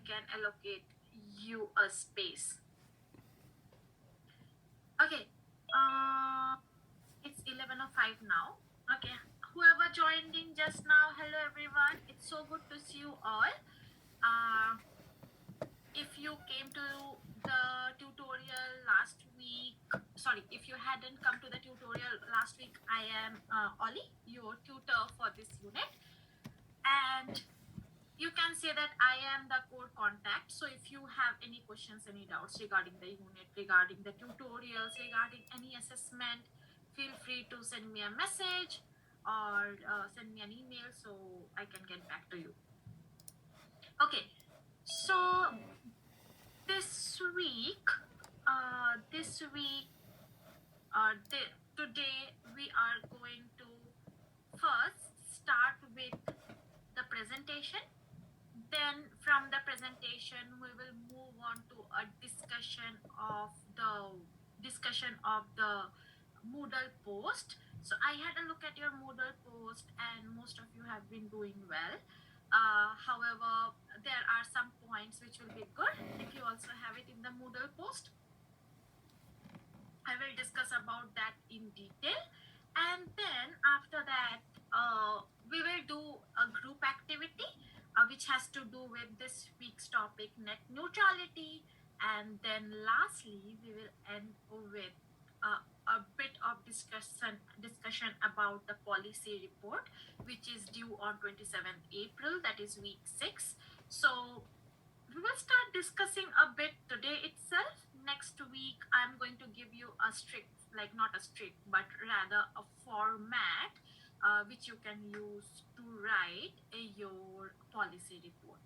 can allocate you a space. Okay, it's 11:05 now. Okay, whoever joined in just now, hello everyone. It's so good to see you all. If you came to the tutorial last week, sorry, if you hadn't come to the tutorial last week, I am Ollie, your tutor for this unit. And you can say that I am the core contact. So if you have any questions, any doubts regarding the unit, regarding the tutorials, regarding any assessment, feel free to send me a message or send me an email so I can get back to you. Okay, so this week, today we are going to first start with the presentation. Then from the presentation, we will move on to a discussion of the Moodle post. So I had a look at your Moodle post and most of you have been doing well. However, there are some points which will be good if you also have it in the Moodle post. I will discuss about that in detail. And then after that, we will do a group activity which has to do with this week's topic, net neutrality. And then lastly, we will end with a bit of discussion about the policy report, which is due on 27th April, that is week 6. So we will start discussing a bit today itself. Next week, I'm going to give you a strict, like not a strict, but rather a format which you can use to write your policy report.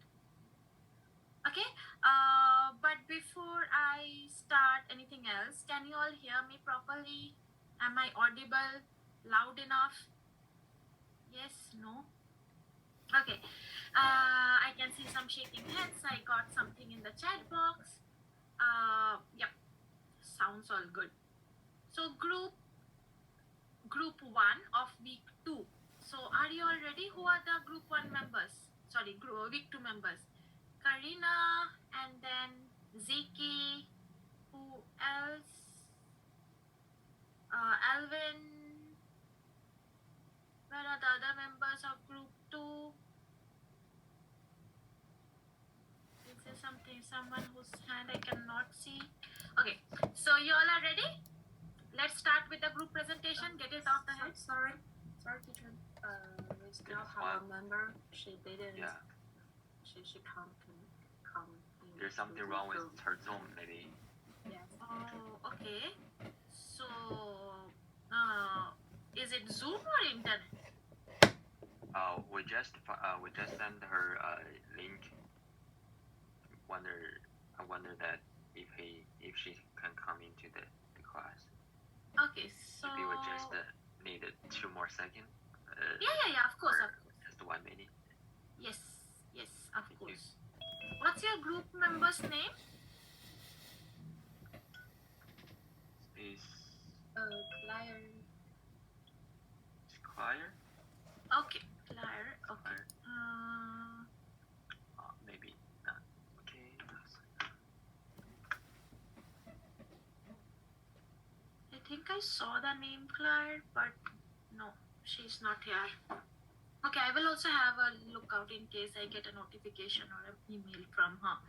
Okay, but before I start anything else, can you all hear me properly? Am I audible, loud enough? Yes, no? Okay, I can see some shaking heads. I got something in the chat box. Yep, sounds all good. So group 1 of week 2. So are you all ready? Who are the group 1 members? Sorry, week 2 members. Karina, and then Ziki. Who else? Alvin. Where are the other members of group 2? Is there someone whose hand I cannot see? Okay, so you all are ready? Let's start with the group presentation. Get it out the head. Sorry, teacher. We still have a member. She didn't. Yeah. She can't come. There's something wrong with her Zoom, maybe. Yes. Oh, okay. So, is it Zoom or internet? We just sent her a link. I wonder that if she can come into the class. Okay, so Maybe we just need 2 more seconds. Yeah, of course. Just 1 minute. Yes, of course. What's your group member's name? Is Claire. Is Claire? Okay, Claire. Okay. Maybe not. Okay. I think I saw the name Claire, but no, she's not here. Okay, I will also have a look out in case I get a notification or an email from her.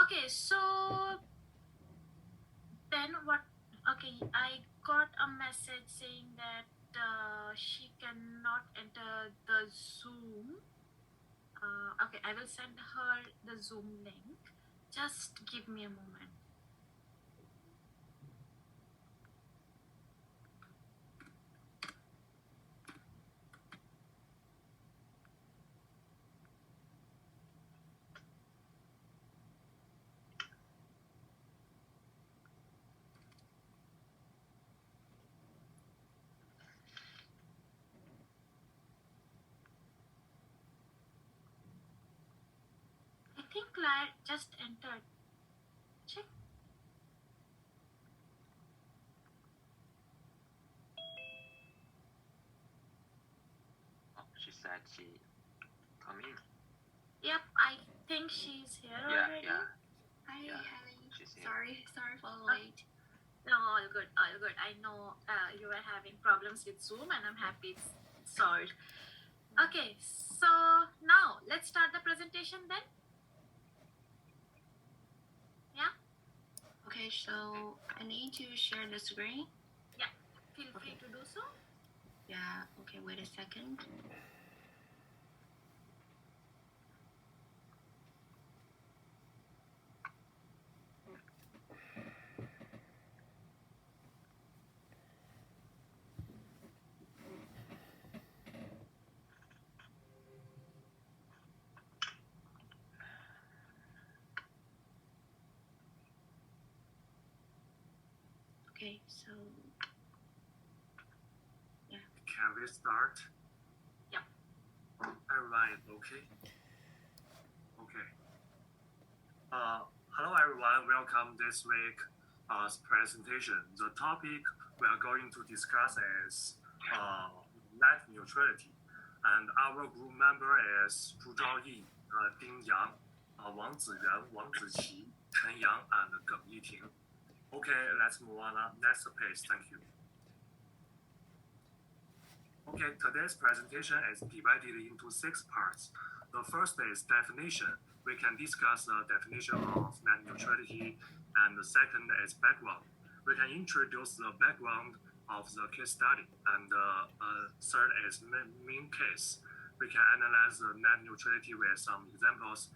Okay, so then what? Okay, I got a message saying that she cannot enter the Zoom. Okay, I will send her the Zoom link. Just give me a moment. I think Claire just entered. Check. Oh, she said she come in. Yep, think she's here Yeah, already. yeah. Hi, Yeah. Hallie. She's here. Sorry for the late. No, all good, all good. I know you were having problems with Zoom, and I'm happy it's solved. Okay, so now let's start the presentation then. Yeah. Okay, so I need to share the screen. Feel free to do so. Yeah. Okay. Wait a second. Okay, so yeah. Can we start? Yeah. Everyone, okay? Okay. Hello everyone, welcome this week's presentation. The topic we are going to discuss is net neutrality. And our group member is Zhu Zhaoyi, Ding Yang, Wang Ziyuan, Wang Ziqi, Chen Yang, and Geng Yiting. Okay, let's move on. Next page, thank you. Okay, today's presentation is divided into 6 parts. The first is definition. We can discuss the definition of net neutrality, and the second is background. We can introduce the background of the case study, and third is main case. We can analyze the net neutrality with some examples.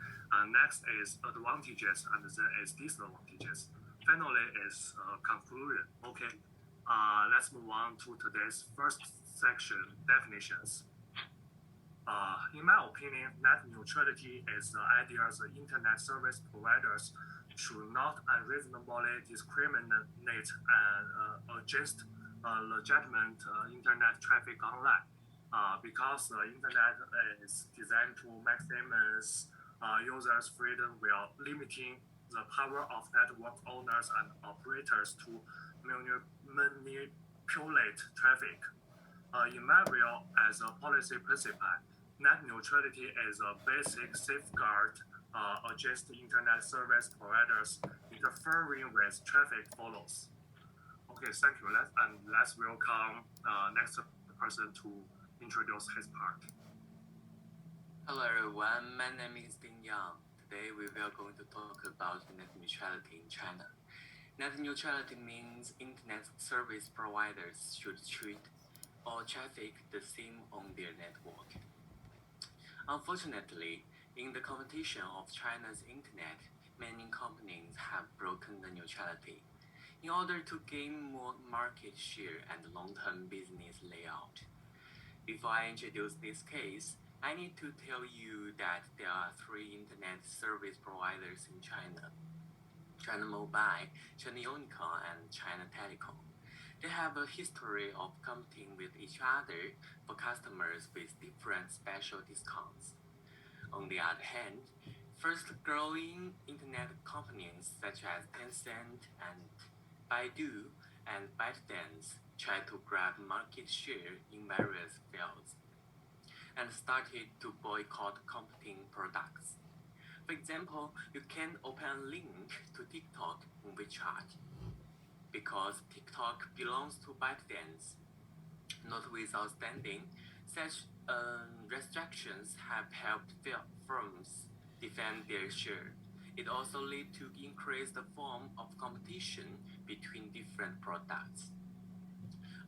Next is advantages, and then is disadvantages. Finally is conclusion. Okay, let's move on to today's first section, definitions. In my opinion, net neutrality is the idea that internet service providers should not unreasonably discriminate and against legitimate internet traffic online, because the internet is designed to maximize users' freedom while limiting the power of network owners and operators to manipulate traffic. In my view, as a policy principle, net neutrality is a basic safeguard against internet service providers interfering with traffic flows. Okay, thank you. Let's welcome next person to introduce his part. Hello everyone, my name is Ding Yang. Today we are going to talk about net neutrality in China. Net neutrality means internet service providers should treat all traffic the same on their network. Unfortunately, in the competition of China's internet, many companies have broken the neutrality. In order to gain more market share and long-term business layout. Before I introduce this case, I need to tell you that there are 3 internet service providers in China: China Mobile, China Unicom, and China Telecom. They have a history of competing with each other for customers with different special discounts. On the other hand, fast-growing internet companies such as Tencent and Baidu and ByteDance try to grab market share in various fields and started to boycott competing products. For example, you can open a link to TikTok on WeChat because TikTok belongs to ByteDance. Notwithstanding, such restrictions have helped firms defend their share. It also leads to increased form of competition between different products.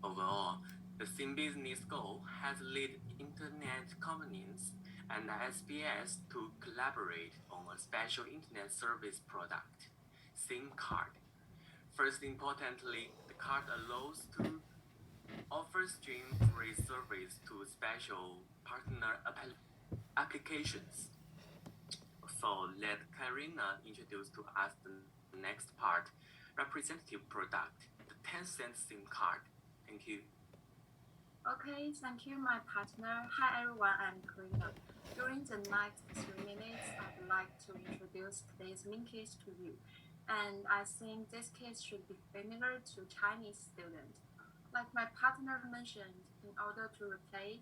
Overall, the same business goal has led internet companies and SPS to collaborate on a special internet service product, SIM card. First importantly, the card allows to offer stream-free service to special partner applications. So let Karina introduce to us the next part, representative product, the Tencent SIM card. Thank you. Okay, thank you, my partner. Hi everyone, I'm Karina. During the next 3 minutes, I'd like to introduce today's main case to you. And I think this case should be familiar to Chinese students. Like my partner mentioned, in order to replace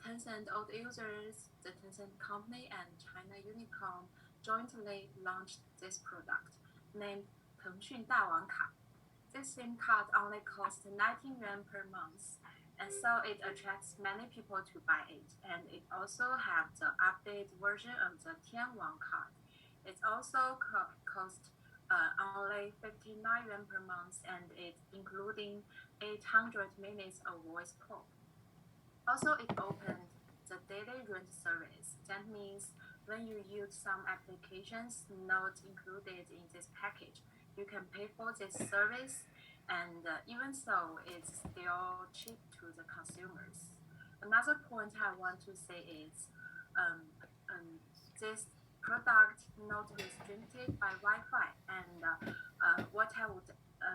Tencent old users, the Tencent company, and China Unicom jointly launched this product named 腾讯大王卡. This SIM card only costs 19 yuan per month, and so it attracts many people to buy it. And it also has the updated version of the Tianwang card. It also costs only 59 yuan per month, and it's including 800 minutes of voice call. Also, it opened the daily rent service. That means when you use some applications not included in this package, you can pay for this service, and even so, it's still cheap to the consumers. Another point I want to say is this product not restricted by Wi-Fi, and what I would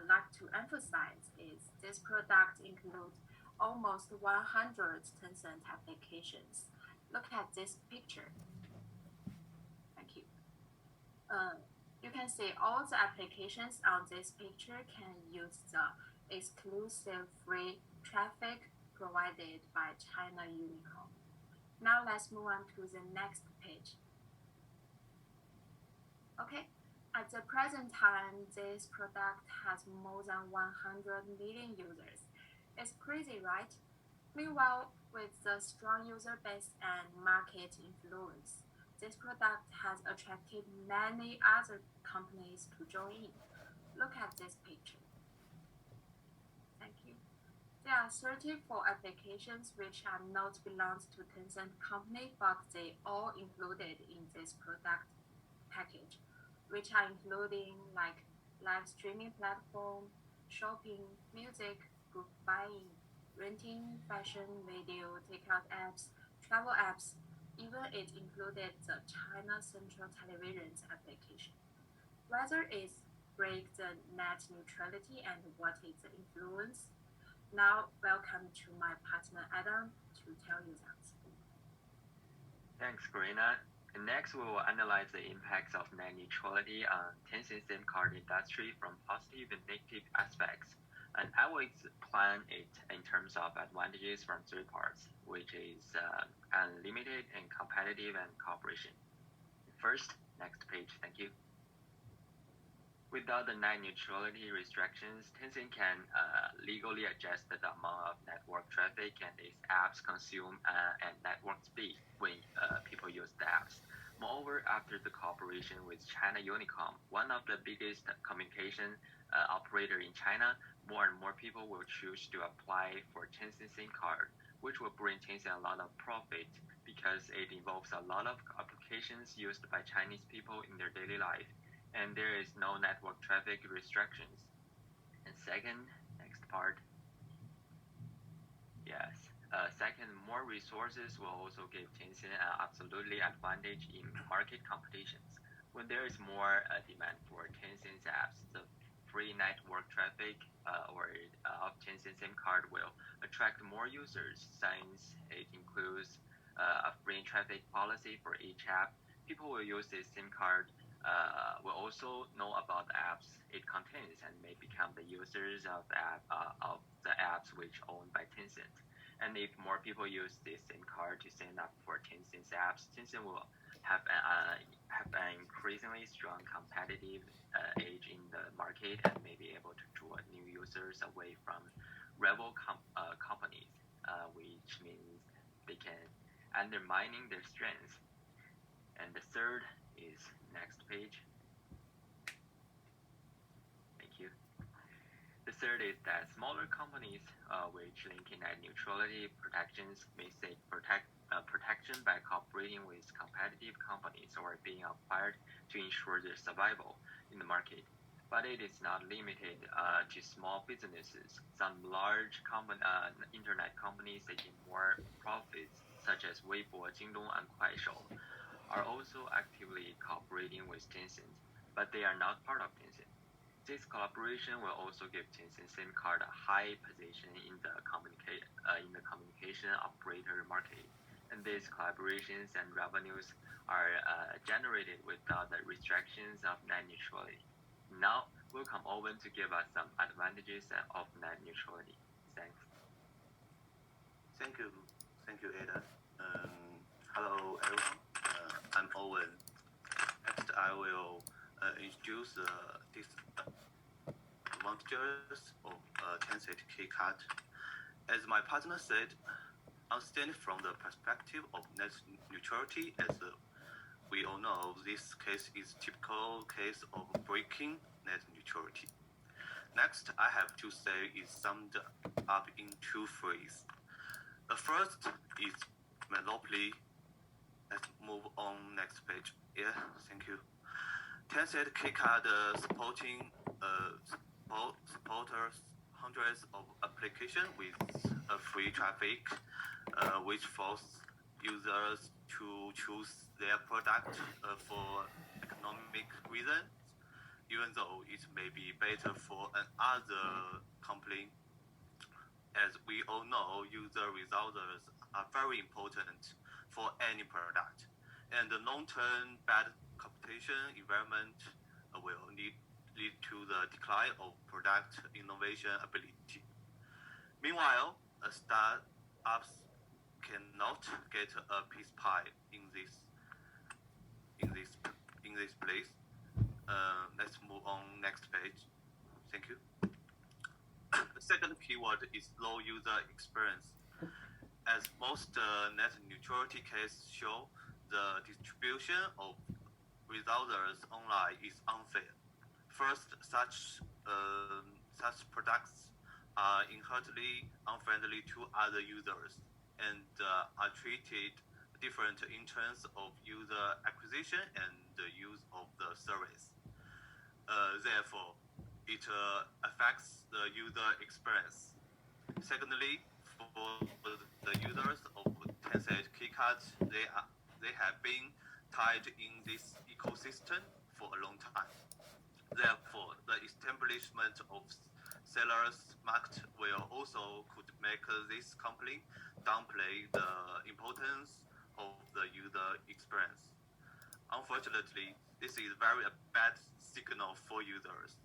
like to emphasize is this product includes almost 100 Tencent applications. Look at this picture. Thank you. You can see all the applications on this picture can use the exclusive free traffic provided by China Unicom. Now let's move on to the next page. Okay, at the present time, this product has more than 100 million users. It's crazy, right? Meanwhile, with the strong user base and market influence, this product has attracted many other companies to join in. Look at this picture. Thank you. There are 34 applications which are not belongs to Tencent company, but they all included in this product package, which are including like live streaming platform, shopping, music, group buying, renting, fashion, video, takeout apps, travel apps. Even it included the China Central Television's application. Whether it's break the net neutrality and what is the influence. Now, welcome to my partner Adam to tell you that. Thanks, Karina. And next, we will analyze the impacts of net neutrality on Tencent SIM card industry from positive and negative aspects. And I will explain it in terms of advantages from three parts, which is unlimited and competitive and cooperation. First, next page, thank you. Without the net neutrality restrictions, Tencent can legally adjust the amount of network traffic and its apps consume and network speed when people use the apps. Moreover, after the cooperation with China Unicom, one of the biggest communication operator in China, more and more people will choose to apply for Tencent SIM card, which will bring Tencent a lot of profit because it involves a lot of applications used by Chinese people in their daily life, and there is no network traffic restrictions. And second, next part. Yes. Second, more resources will also give Tencent an absolutely advantage in market competitions. When there is more demand for Tencent's apps, the free network traffic of Tencent SIM card will attract more users since it includes a free traffic policy for each app. People will use this SIM card will also know about the apps it contains and may become the users of the apps which owned by Tencent. And if more people use this SIM card to sign up for Tencent's apps, Tencent will have an increasingly strong competitive edge in the market and may be able to draw new users away from rival companies, which means they can undermining their strengths. And the third is next page. Thank you. The third is that smaller companies which link in net neutrality protections may seek protection by cooperating with competitive companies or being acquired to ensure their survival in the market. But it is not limited to small businesses. Some large internet companies seeking more profits, such as Weibo, Jingdong, and Kuaishou, are also actively cooperating with Tencent, but they are not part of Tencent. This collaboration will also give Tencent SIM card a high position in the communication operator market, and these collaborations and revenues are generated without the restrictions of net neutrality. Now, welcome Owen to give us some advantages of net neutrality. Thanks. Thank you, Thank you, Ada. Hello, everyone. I'm Owen. Next, I will introduce the disadvantages of Tencent KeyCard. As my partner said, understanding from the perspective of net neutrality, as we all know, this case is typical case of breaking net neutrality. Next, I have to say is summed up in two phrases. The first is monopoly. Let's move on next page. Yeah, thank you. Tencent KeyCard supporting supporters hundreds of applications with free traffic, which force users to choose their product for economic reasons, even though it may be better for another company. As we all know, user results are very important for any product, and the long-term bad competition environment will lead to the decline of product innovation ability. Meanwhile, startups cannot get a piece pie in this place. Let's move on next page. Thank you. The second keyword is low user experience. As most net neutrality cases show, the distribution of results online is unfair. First, such products are inherently unfriendly to other users and are treated different in terms of user acquisition and the use of the service. Therefore, it affects the user experience. Secondly, for the users of Tencent KeyCards, they have been tied in this ecosystem for a long time. Therefore, the establishment of sellers market will also could make this company downplay the importance of the user experience. Unfortunately, this is very a bad signal for users.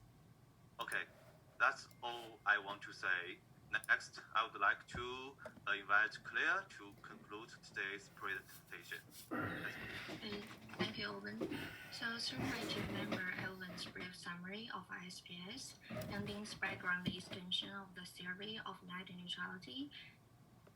Okay, that's all I want to say. Next, I would like to invite Claire to conclude today's presentation. Thank you, Owen. So through my team member Owen's brief summary of ISPS and Ding's background extension of the theory of net neutrality,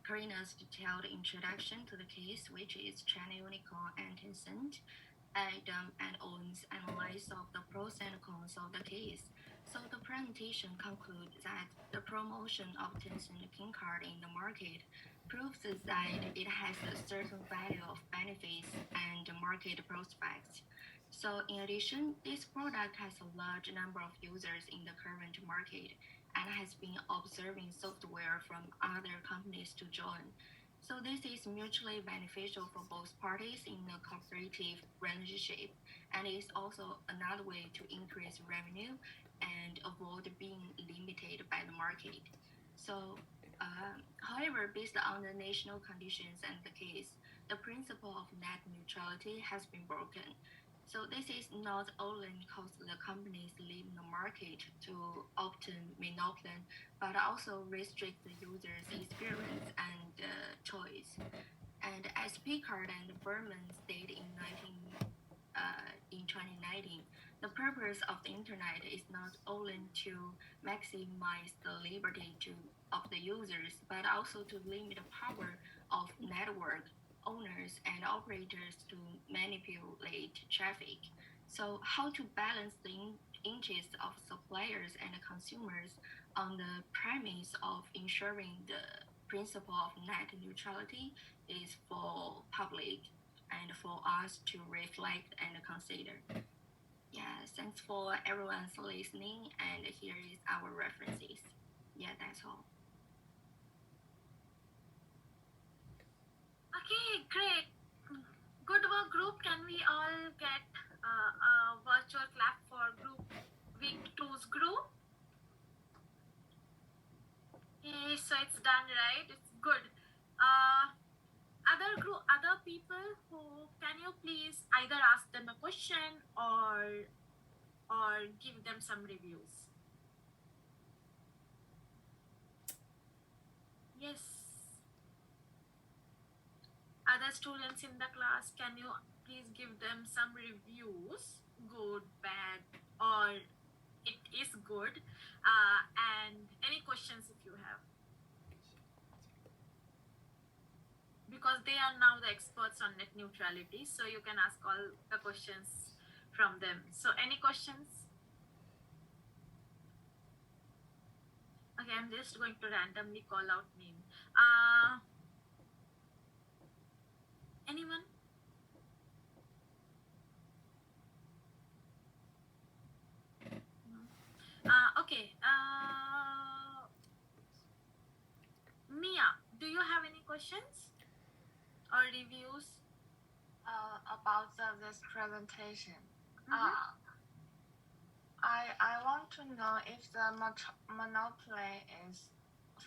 Karina's detailed introduction to the case, which is China Unicom and Tencent, Adam and Owen's analysis of the pros and cons of the case. So the presentation concludes that the promotion of Tencent KeyCard in the market proves that it has a certain value of benefits and market prospects. So in addition, this product has a large number of users in the current market and has been observing software from other companies to join. So this is mutually beneficial for both parties in a cooperative relationship, and is also another way to increase revenue and avoid being limited by the market. So, however, based on the national conditions and the case, the principle of net neutrality has been broken. So this is not only cause the companies leave the market to obtain monopoly, but also restrict the user's experience and choice. And as Picard and Berman stated in 2019, the purpose of the internet is not only to maximize the liberty of the users, but also to limit the power of network owners and operators to manipulate traffic. So how to balance the interests of suppliers and consumers on the premise of ensuring the principle of net neutrality is for public and for us to reflect and consider. Yeah, thanks for everyone's listening, and here is our references. Yeah, that's all. Okay, great. Good work, group. Can we all get a virtual clap for group week 2's group? Okay, so it's done, right? It's good. Other people who can you please either ask them a question or give them some reviews? Yes. other students in the class, can you please give them some reviews, good, bad, or it is good, and any questions if you have, because they are now the experts on net neutrality, so you can ask all the questions from them. So any questions? Okay, I'm just going to randomly call out name. Anyone? Okay. Mia, do you have any questions or reviews? About this presentation. Mhm. I want to know if the monopoly is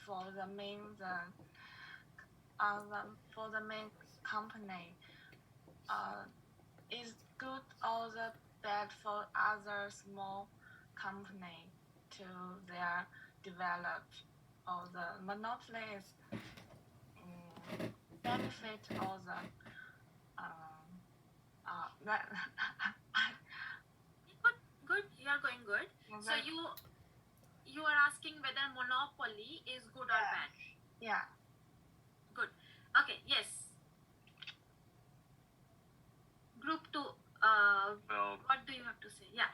for the main company is good or the bad for other small company to their develop, or the monopoly is benefit or the Good. You are going good. So you are asking whether monopoly is good or bad. Yeah. Good. Okay. Yes. Group 2. Well, What do you have to say? Yeah.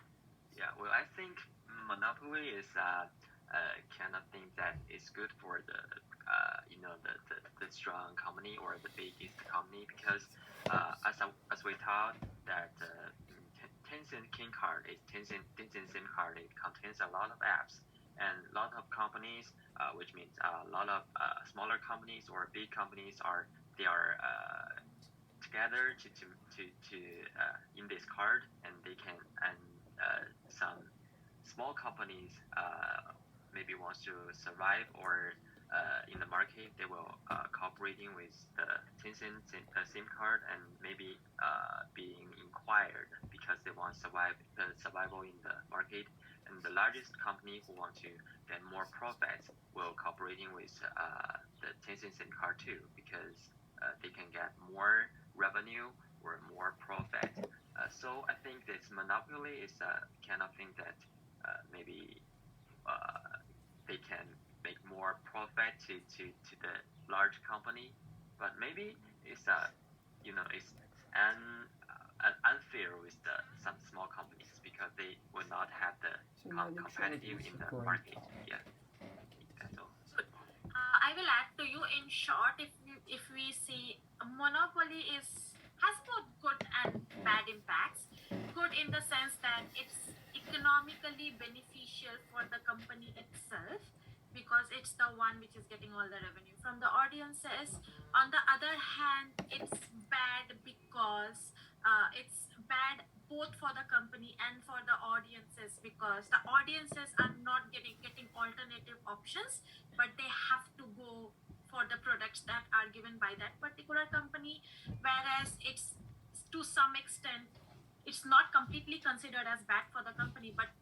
yeah. Well, I think monopoly is kind of thing that is good for the the strong company or the biggest company, because as we thought that Tencent King card is Tencent SIM card. It contains a lot of apps and a lot of companies, which means a lot of smaller companies or big companies are together to in this card, and they can, and some small companies maybe wants to survive or in the market, they will cooperating with the Tencent SIM card and maybe being inquired because they want survival in the market. And the largest company who want to get more profits will cooperating with the Tencent SIM card too, because they can get more revenue or more profit. So I think this monopoly is a kind of thing that maybe they can make more profit to the large company, but maybe it's it's unfair with some small companies because they will not have the competitive in the market. Yeah, that's all. I will add to you in short. If we see monopoly has both good and bad impacts. Good in the sense that it's economically beneficial for the company itself because it's the one which is getting all the revenue from the audiences. On the other hand, it's bad because it's bad both for the company and for the audiences, because the audiences are not getting alternative options, but they have to go for the products that are given by that particular company, whereas it's to some extent, it's not completely considered as bad for the company, but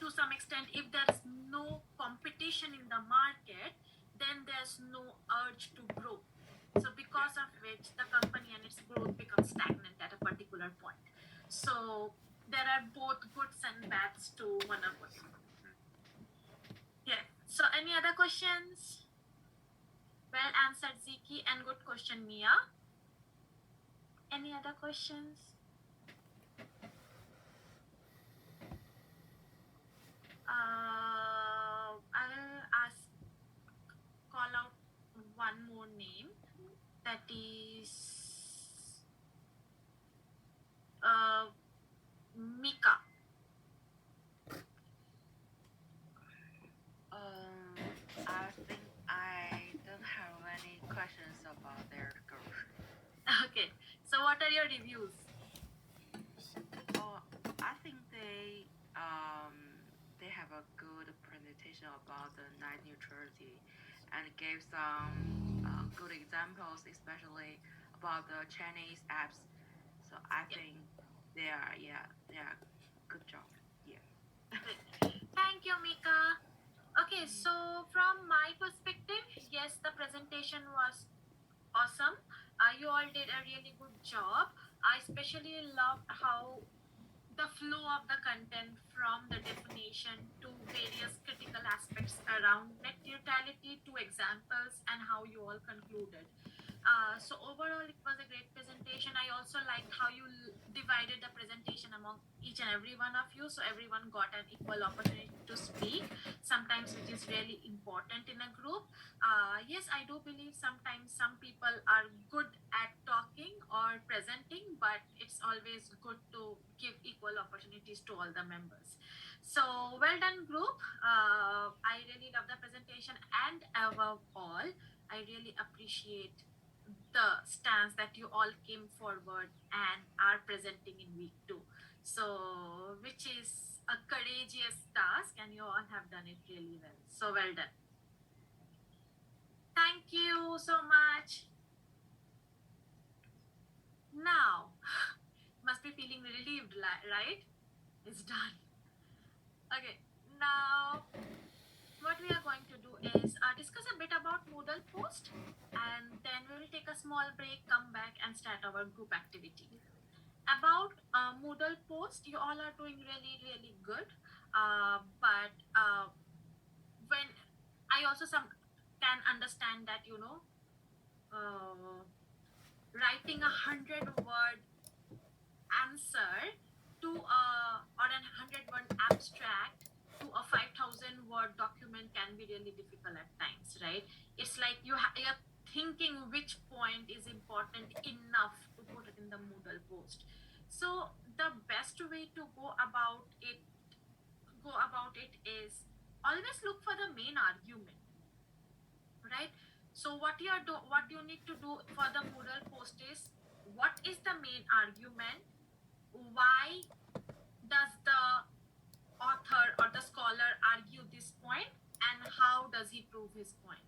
to some extent, if there's no competition in the market, then there's no urge to grow. So because of which the company and its growth becomes stagnant at a particular point. So there are both goods and bads to monopoly. Yeah. So any other questions? Well answered, Ziki, and good question, Mia. Any other questions? I'll call out one more name, that is Mika. I think I don't have any questions about their group. Okay, so what are your reviews? Oh, I think they have a good presentation about the net neutrality and gave some good examples, especially about the Chinese apps. So I think they are good job. Yeah. Thank you, Mika. Okay, so from my perspective, yes, the presentation was awesome. You all did a really good job. I especially loved how the flow of the content from the definition to various critical aspects around net neutrality to examples and how you all concluded. So overall, it was a great presentation. I also liked how you divided the presentation among each and every one of you, so everyone got an equal opportunity to speak. Sometimes, which is really important in a group. Yes, I do believe sometimes some people are good at talking or presenting, but it's always good to give equal opportunities to all the members. So well done, group. I really love the presentation, and above all, I really appreciate the stance that you all came forward and are presenting in week 2. So, which is a courageous task, and you all have done it really well. So, well done. Thank you so much. Now, must be feeling relieved, right? It's done. Okay, now what we are going to do is discuss a bit about Moodle Post, and then we will take a small break, come back, and start our group activity. About Moodle Post, you all are doing really, really good. But when I also can understand that, writing 100-word answer to or an 100-word abstract to a 5,000-word document can be really difficult at times, right? It's like you're thinking which point is important enough to put it in the Moodle post. So the best way to go about it is always look for the main argument, right? So what you need to do for the Moodle post is, what is the main argument? Why does the author or the scholar argue this point, and how does he prove his point?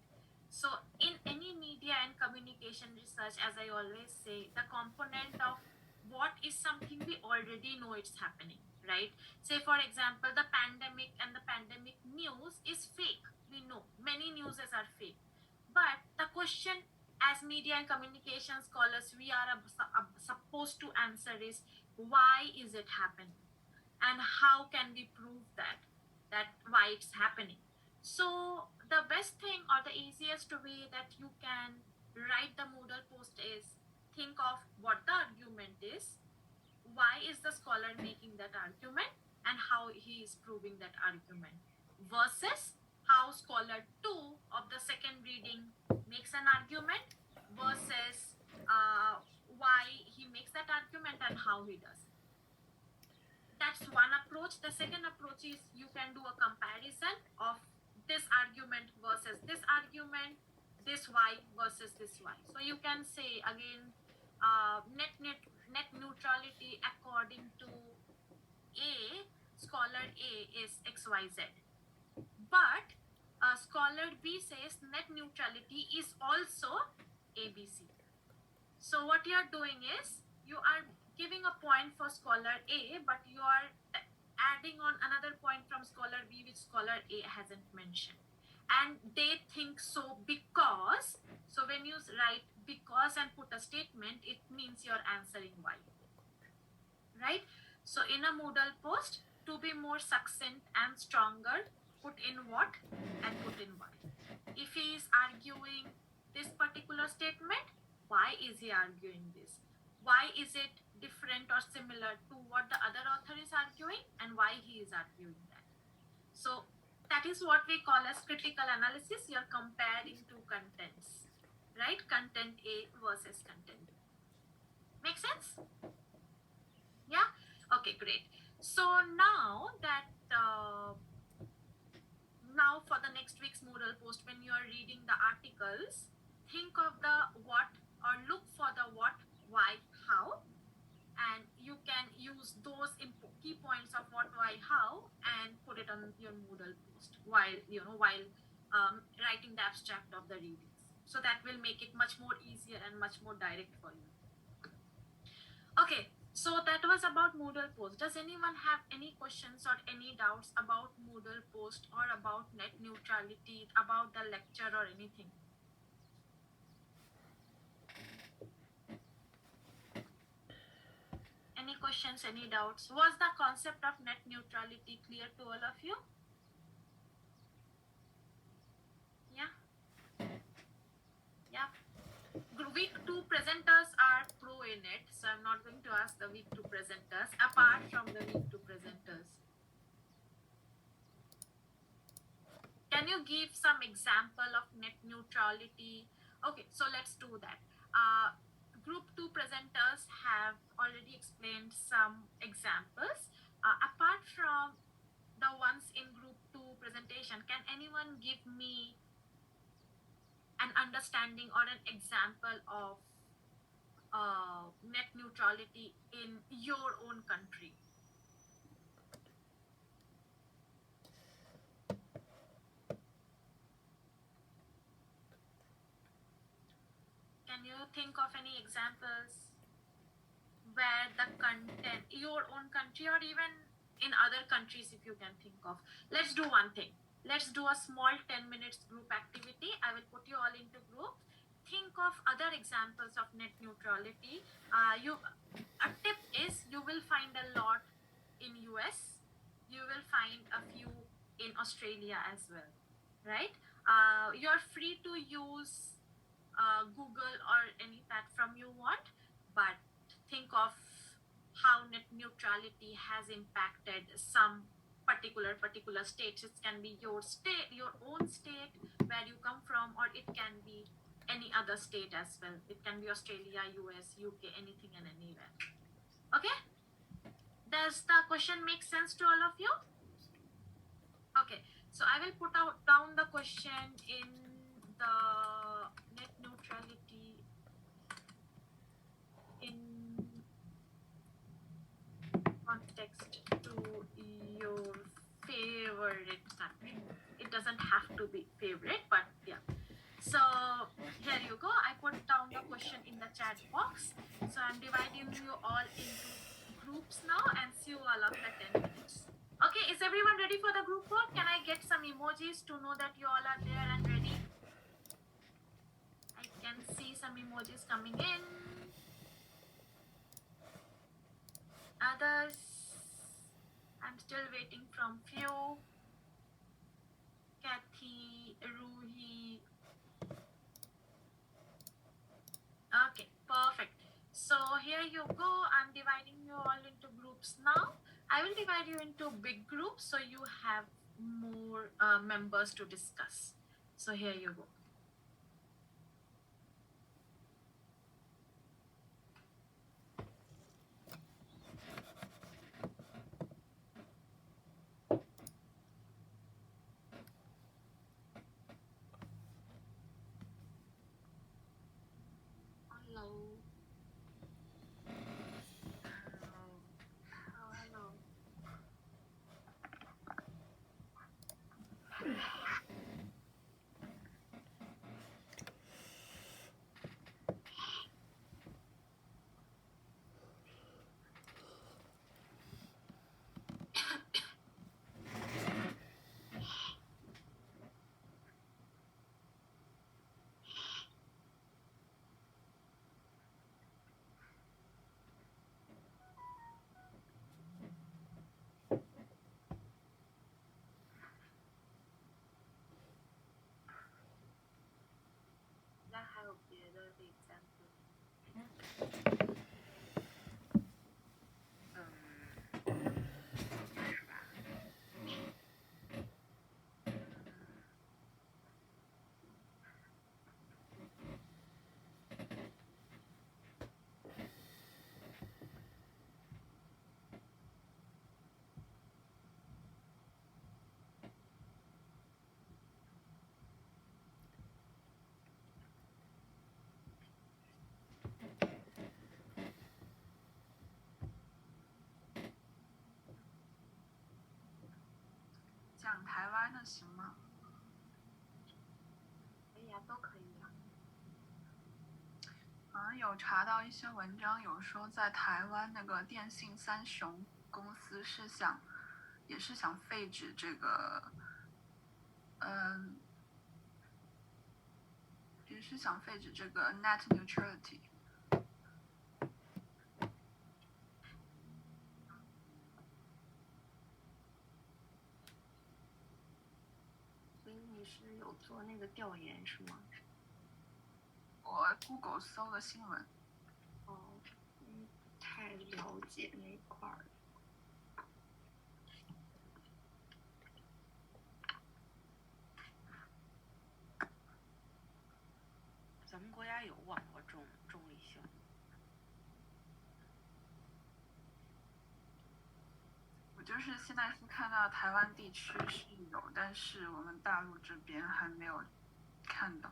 So in any media and communication research, as I always say, the component of what is something we already know it's happening, right? Say for example, the pandemic and the pandemic news is fake. We know many newses are fake, but the question as media and communication scholars we are supposed to answer is, why is it happening, and how can we prove that why it's happening? So the best thing or the easiest way that you can write the Moodle post is, think of what the argument is, why is the scholar making that argument, and how he is proving that argument, versus how scholar 2 of the second reading makes an argument, versus why he makes that argument and how he does it. That's one approach. The second approach is, you can do a comparison of this argument versus this argument, this why versus this why. So you can say again, net neutrality according to A, scholar A is XYZ. But scholar B says net neutrality is also ABC. So what you are doing is, you are giving a point for scholar A, but you are adding on another point from scholar B which scholar A hasn't mentioned. And they think so because, so when you write because and put a statement, it means you're answering why, right? So in a Moodle post, to be more succinct and stronger, put in what and put in why. If he is arguing this particular statement, why is he arguing this? Why is it different or similar to what the other author is arguing, and why he is arguing that? So that is what we call as critical analysis. You're comparing two contents, right? Content A versus content B. Make sense? Yeah? Okay, great. So now that now for the next week's Moodle post, when you are reading the articles, think of the what, or look for the what, why, how, and you can use those key points of what, why, how, and put it on your Moodle post while writing the abstract of the readings. So that will make it much more easier and much more direct for you. Okay, so that was about Moodle post. Does anyone have any questions or any doubts about Moodle post or about net neutrality, about the lecture or anything? questions, any doubts? Was the concept of net neutrality clear to all of you? Yeah. Yeah. Week 2 presenters are pro in it, so I'm not going to ask the week 2 presenters apart from the week 2 presenters. Can you give some example of net neutrality? Okay, so let's do that. Group 2 presenters have already explained some examples. Apart from the ones in group 2 presentation, can anyone give me an understanding or an example of net neutrality in your own country? Can you think of any examples where the content, your own country or even in other countries if you can think of? Let's do one thing. Let's do a small 10 minutes group activity. I will put you all into groups. Think of other examples of net neutrality. A tip is you will find a lot in US. You will find a few in Australia as well, right? You're free to use Google or any platform you want, but think of how net neutrality has impacted some particular states. It can be your state, your own state where you come from, or it can be any other state as well. It can be Australia, US, UK, anything and anywhere. Okay? Does the question make sense to all of you? Okay, so I will put down the question in the net neutrality in context to your favorite country. It doesn't have to be favorite, but yeah. So here you go. I put down the question in the chat box. So I'm dividing you all into groups now and see you all after 10 minutes. Okay, is everyone ready for the group work? Can I get some emojis to know that you all are there and ready? I can see some emojis coming in. Others, I'm still waiting from few. Kathy, Ruhi. Okay, perfect. So here you go. I'm dividing you all into groups now. I will divide you into big groups so you have more members to discuss. So here you go. Hello. Hello.那还有别的 example？是吧？讲台湾的行吗？可以啊，都可以啊。好像有查到一些文章，有说在台湾那个电信三雄公司也是想废止这个，也是想废止这个 net neutrality。是有做那个调研是吗？我 Google 搜的新闻。哦，不太了解那一块儿。咱们国家有网络中立性。我就是现在是看到台湾地区是有，但是我们大陆这边还没有看到。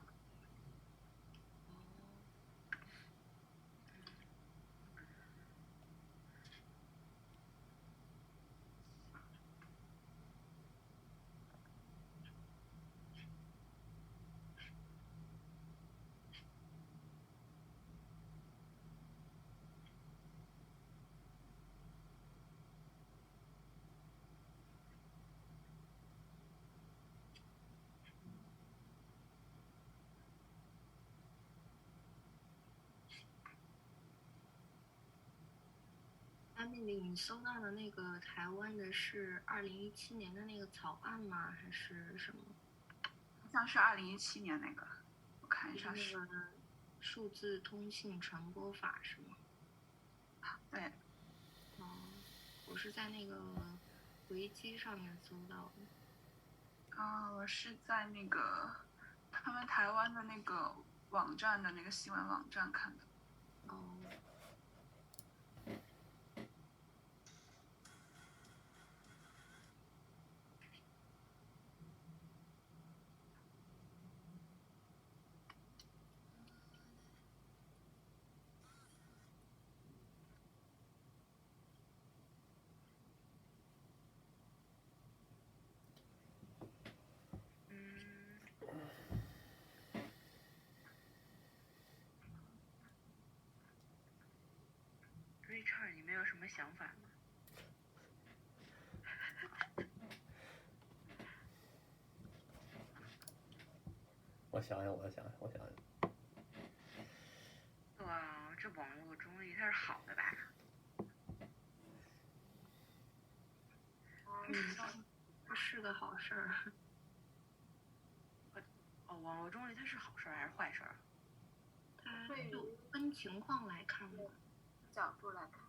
那个你搜到的那个台湾的是2017年的那个草案吗？还是什么？好像是2017年那个，我看一下是那个数字通信传播法是吗？对。哦，我是在那个维基上面搜到的。我是在那个他们台湾的那个网站的那个新闻网站看的。哦。Richard，你们有什么想法吗？我想想。对啊，这网络中立它是好的吧？这是个好事儿。网络中立它是好事儿还是坏事儿？它就分情况来看嘛。角度来看。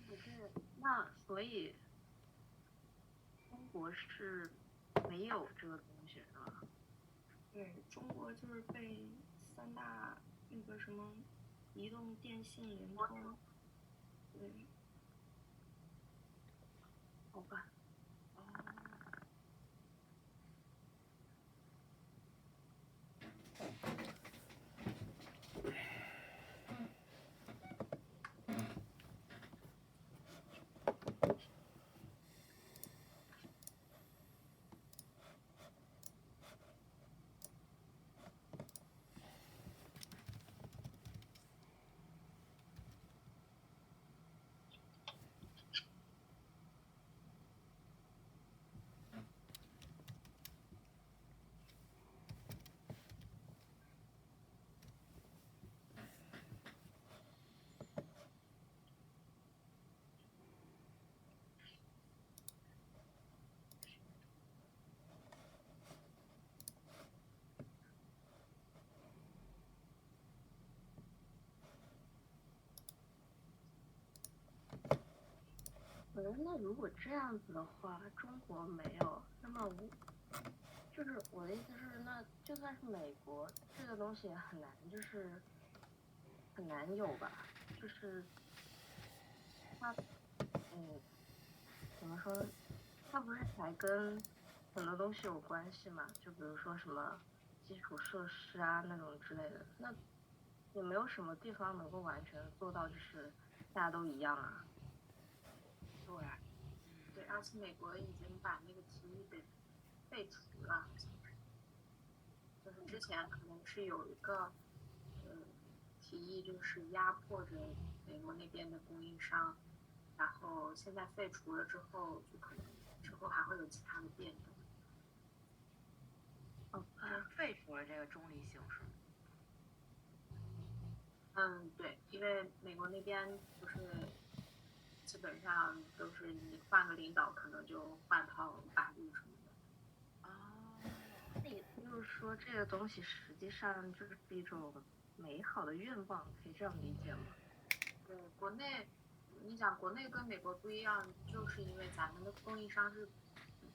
不是，那所以中国是没有这个东西是吧？对，中国就是被3大那个什么移动、电信、联通，对，好吧。那如果这样子的话，中国没有，那么就是我的意思是，那就算是美国，这个东西也很难，就是很难有吧，就是它，怎么说呢？它不是还跟很多东西有关系嘛？就比如说什么基础设施啊那种之类的，那也没有什么地方能够完全做到就是大家都一样啊。对，而且美国已经把那个提议给废除了，就是之前可能是有一个提议，就是压迫着美国那边的供应商，然后现在废除了之后，就可能之后还会有其他的变动。废除了这个中立性是吗？对，因为美国那边不是基本上都是你换个领导，可能就换套法律什么的。哦，那也就是说，这个东西实际上就是一种美好的愿望，可以这样理解吗？对，国内，你想国内跟美国不一样，就是因为咱们的供应商是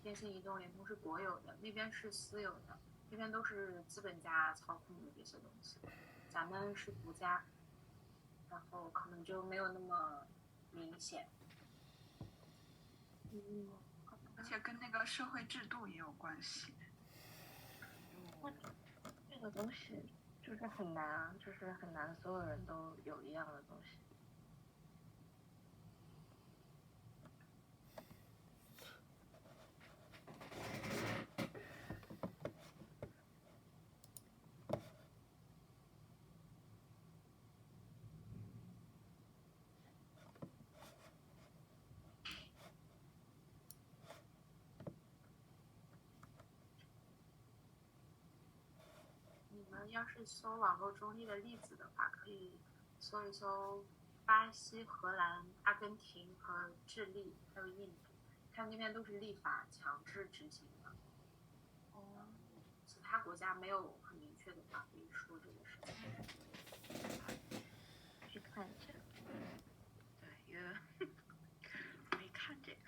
电信、移动、联通是国有的，那边是私有的，那边都是资本家操控的这些东西，咱们是独家，然后可能就没有那么明显。而且跟那个社会制度也有关系。这个东西就是很难啊，就是很难所有人都有一样的东西。你们要是搜网络中立的例子的话，可以搜一搜巴西、荷兰、阿根廷和智利，还有印度，看那边都是立法强制执行的。其他国家没有很明确的法律说这个事情。去看一下。对，因为没看这个。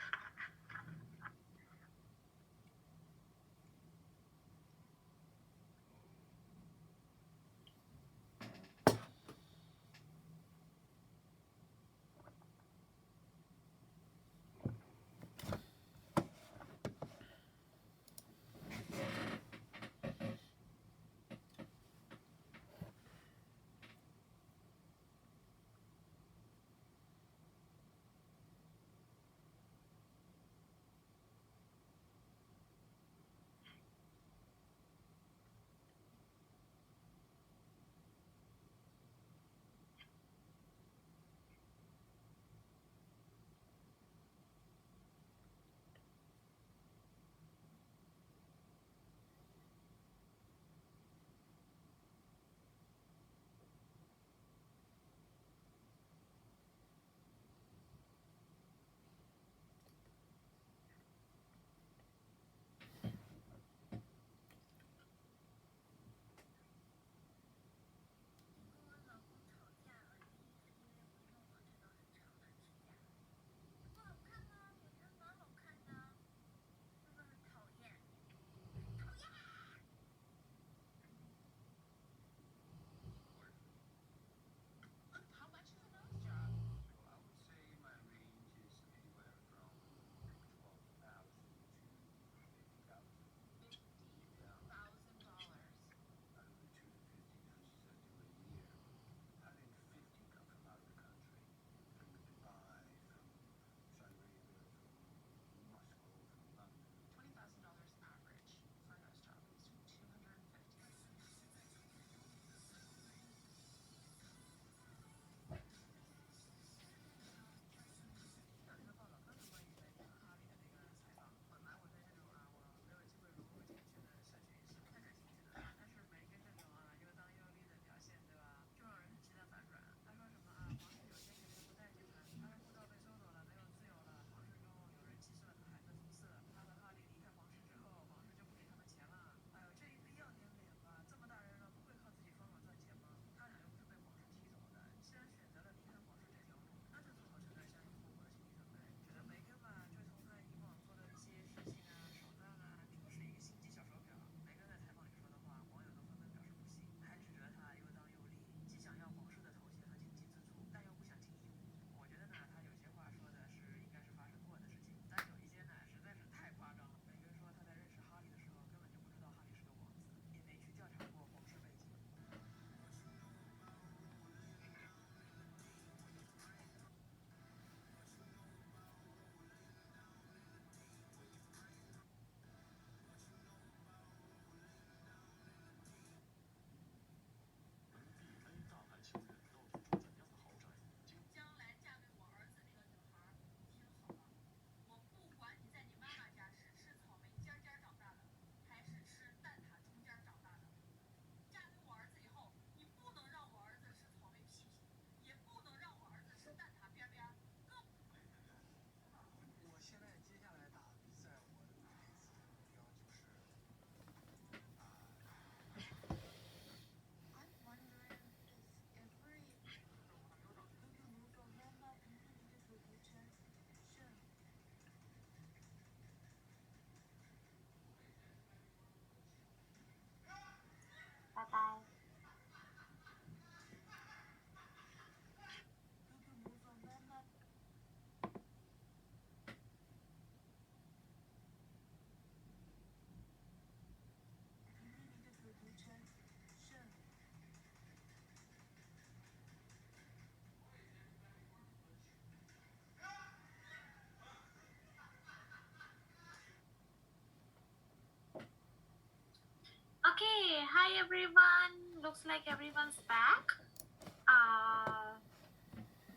Okay, hi everyone. Looks like everyone's back.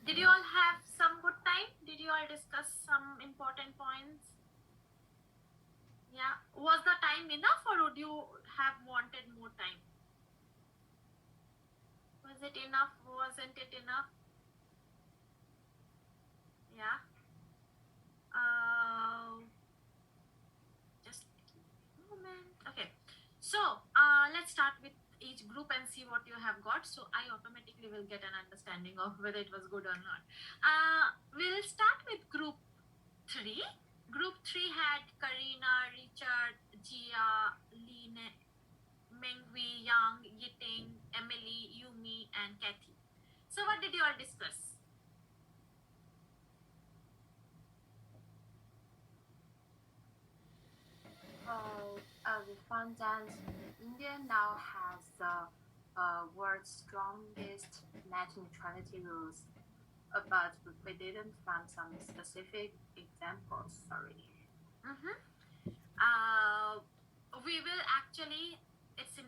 Did you all have some good time? Did you all discuss some important points? Yeah. Was the time enough or would you have wanted more time? Was it enough? Wasn't it enough? Yeah. Just a moment. Okay. So let's start with each group and see what you have got. So I automatically will get an understanding of whether it was good or not. We'll start with group 3. Group 3 had Karina, Richard, Gia, Line, Mengwi, Yang, Yiting, Emily, Yumi, and Kathy. So what did you all discuss? We found that India now has the world's strongest net neutrality rules, but we didn't find some specific examples. Sorry. Mm-hmm. We will actually.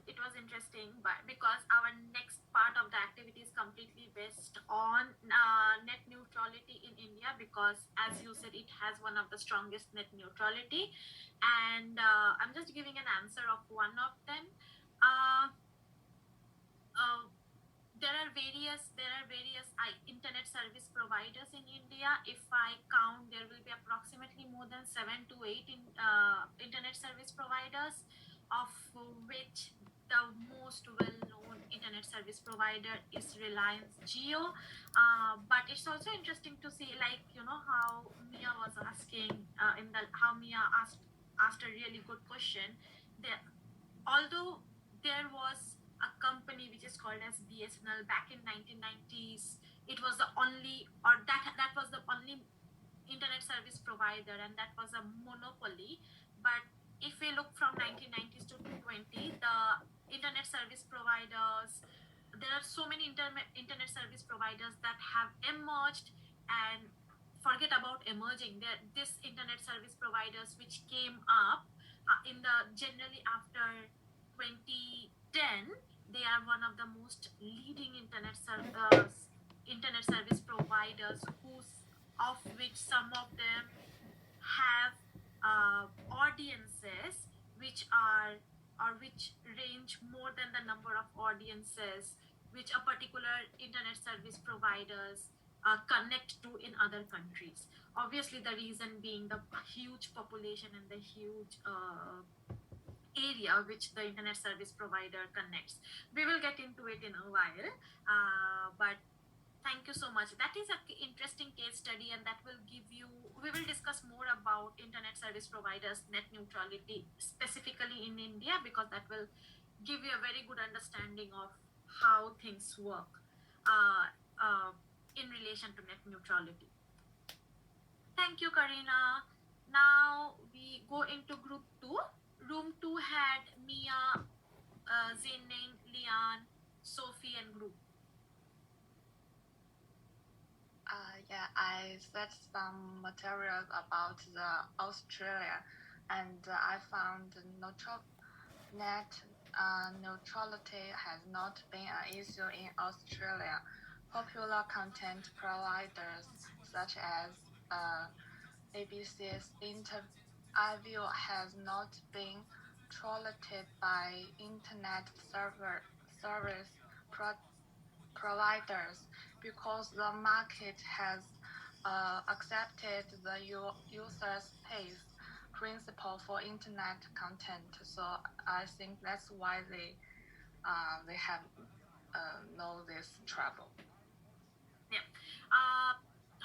It was interesting, but because our next part of the activity is completely based on net neutrality in India, because as you said, it has one of the strongest net neutrality, and I'm just giving an answer of one of them. There are various internet service providers in India. If I count, there will be approximately more than 7 to 8 internet service providers, of which the most well-known internet service provider is Reliance Jio. But it's also interesting to see, like, how Mia was asking how Mia asked a really good question. Although there was a company which is called as BSNL back in 1990s, it was the only, or that was the only internet service provider, and that was a monopoly. But if we look from 1990s to 2020, the internet service providers, there are so many internet service providers that have emerged, and forget about emerging, this internet service providers which came up in the generally after 2010, they are one of the most leading internet service providers, of which some of them have audiences which are, or which range more than the number of audiences which a particular internet service providers connect to in other countries. Obviously, the reason being the huge population and the huge area which the internet service provider connects. We will get into it in a while, but thank you so much. That is an interesting case study, and that will give you, we will discuss more about internet service providers net neutrality specifically in India, because that will give you a very good understanding of how things work in relation to net neutrality. Thank you, Karina. Now we go into group 2. Room 2 had Mia, Zining, Lian, Sophie, and group. Yeah, I searched some materials about the Australia, and I found net neutrality has not been an issue in Australia. Popular content providers such as ABC's iView has not been trolled by internet service providers because the market has accepted the user's pays principle for internet content. So I think that's why they have no this trouble. Yeah.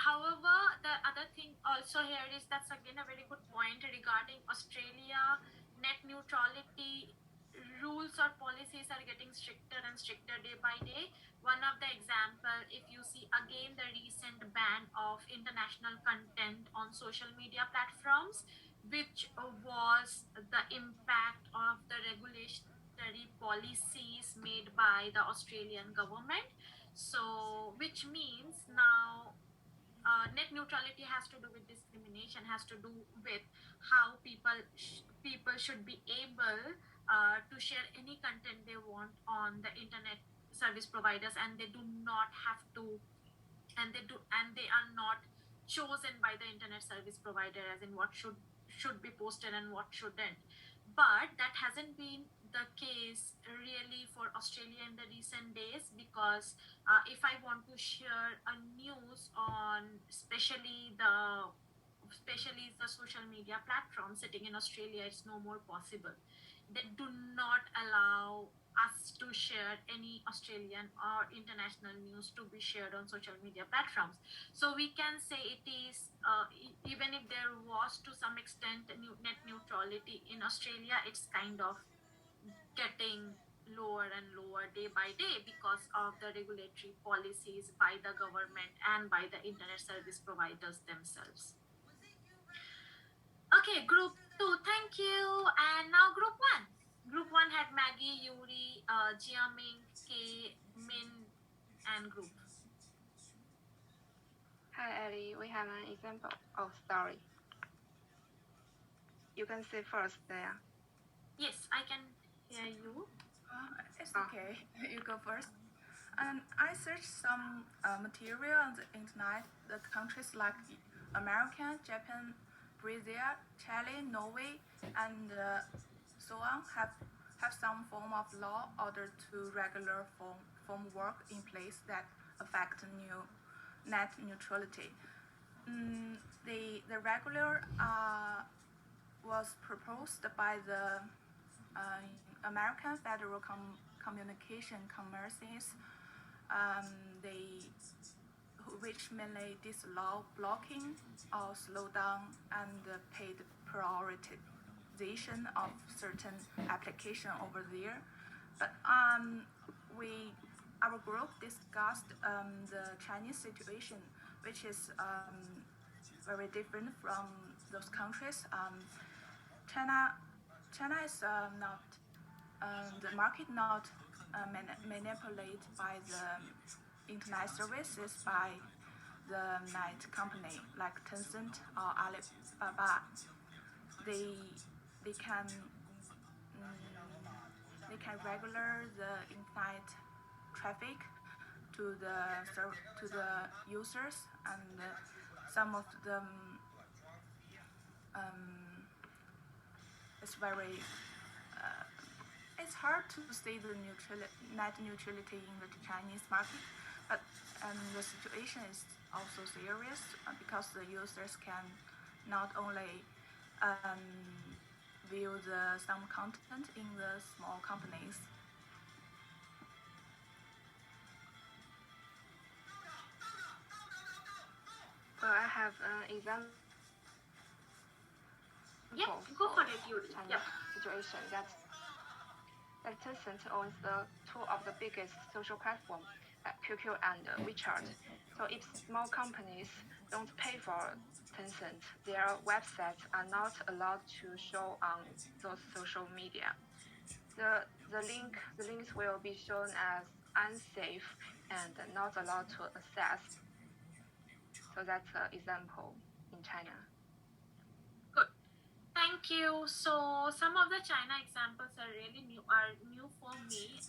However, the other thing also here is, that's again a very good point regarding Australia. Net neutrality rules or policies are getting stricter and stricter day by day. One of the example, if you see again the recent ban of international content on social media platforms, which was the impact of the regulatory policies made by the Australian government. So which means now net neutrality has to do with discrimination, has to do with how people should be able to share any content they want on the internet service providers, and they do not have to, and they are not chosen by the internet service provider as in what should be posted and what shouldn't. But that hasn't been the case really for Australia in the recent days, because if I want to share a news on especially the social media platform sitting in Australia, it's no more possible. They do not allow us to share any Australian or international news to be shared on social media platforms. So we can say it is, even if there was to some extent net neutrality in Australia, it's kind of getting lower and lower day by day because of the regulatory policies by the government and by the internet service providers themselves. Okay, group 2, thank you. And now group 1. Group 1 had Maggie, Yuri, Jiaming, Kay, Min, and group. Hi, Ellie. We have an example of story. You can say first there. Yes, I can hear you. It's okay. You go first. I searched some material on the internet. The countries like America, Japan, Brazil, Chile, Norway, and so on have some form of law order to regular form work in place that affect net neutrality. The regular was proposed by the American Federal Communication Commissions, which mainly disallow blocking or slow down and paid prioritization of certain application over there. But our group discussed the Chinese situation, which is very different from those countries. China is not the market not manipulated by the internet services by the net company like Tencent or Alibaba. They can regulate the internet traffic to the users, and some of them it's very it's hard to see the net neutrality in the Chinese market, but the situation is also serious because the users can not only view some content in the small companies. Well, I have an example. Yeah, go for it, Yuri. China situation that Tencent owns two of the biggest social platforms, QQ and WeChat. So if small companies don't pay for Tencent, their websites are not allowed to show on those social media. The links will be shown as unsafe and not allowed to access. So that's an example in China. Good. Thank you. So some of the China examples are really new for me,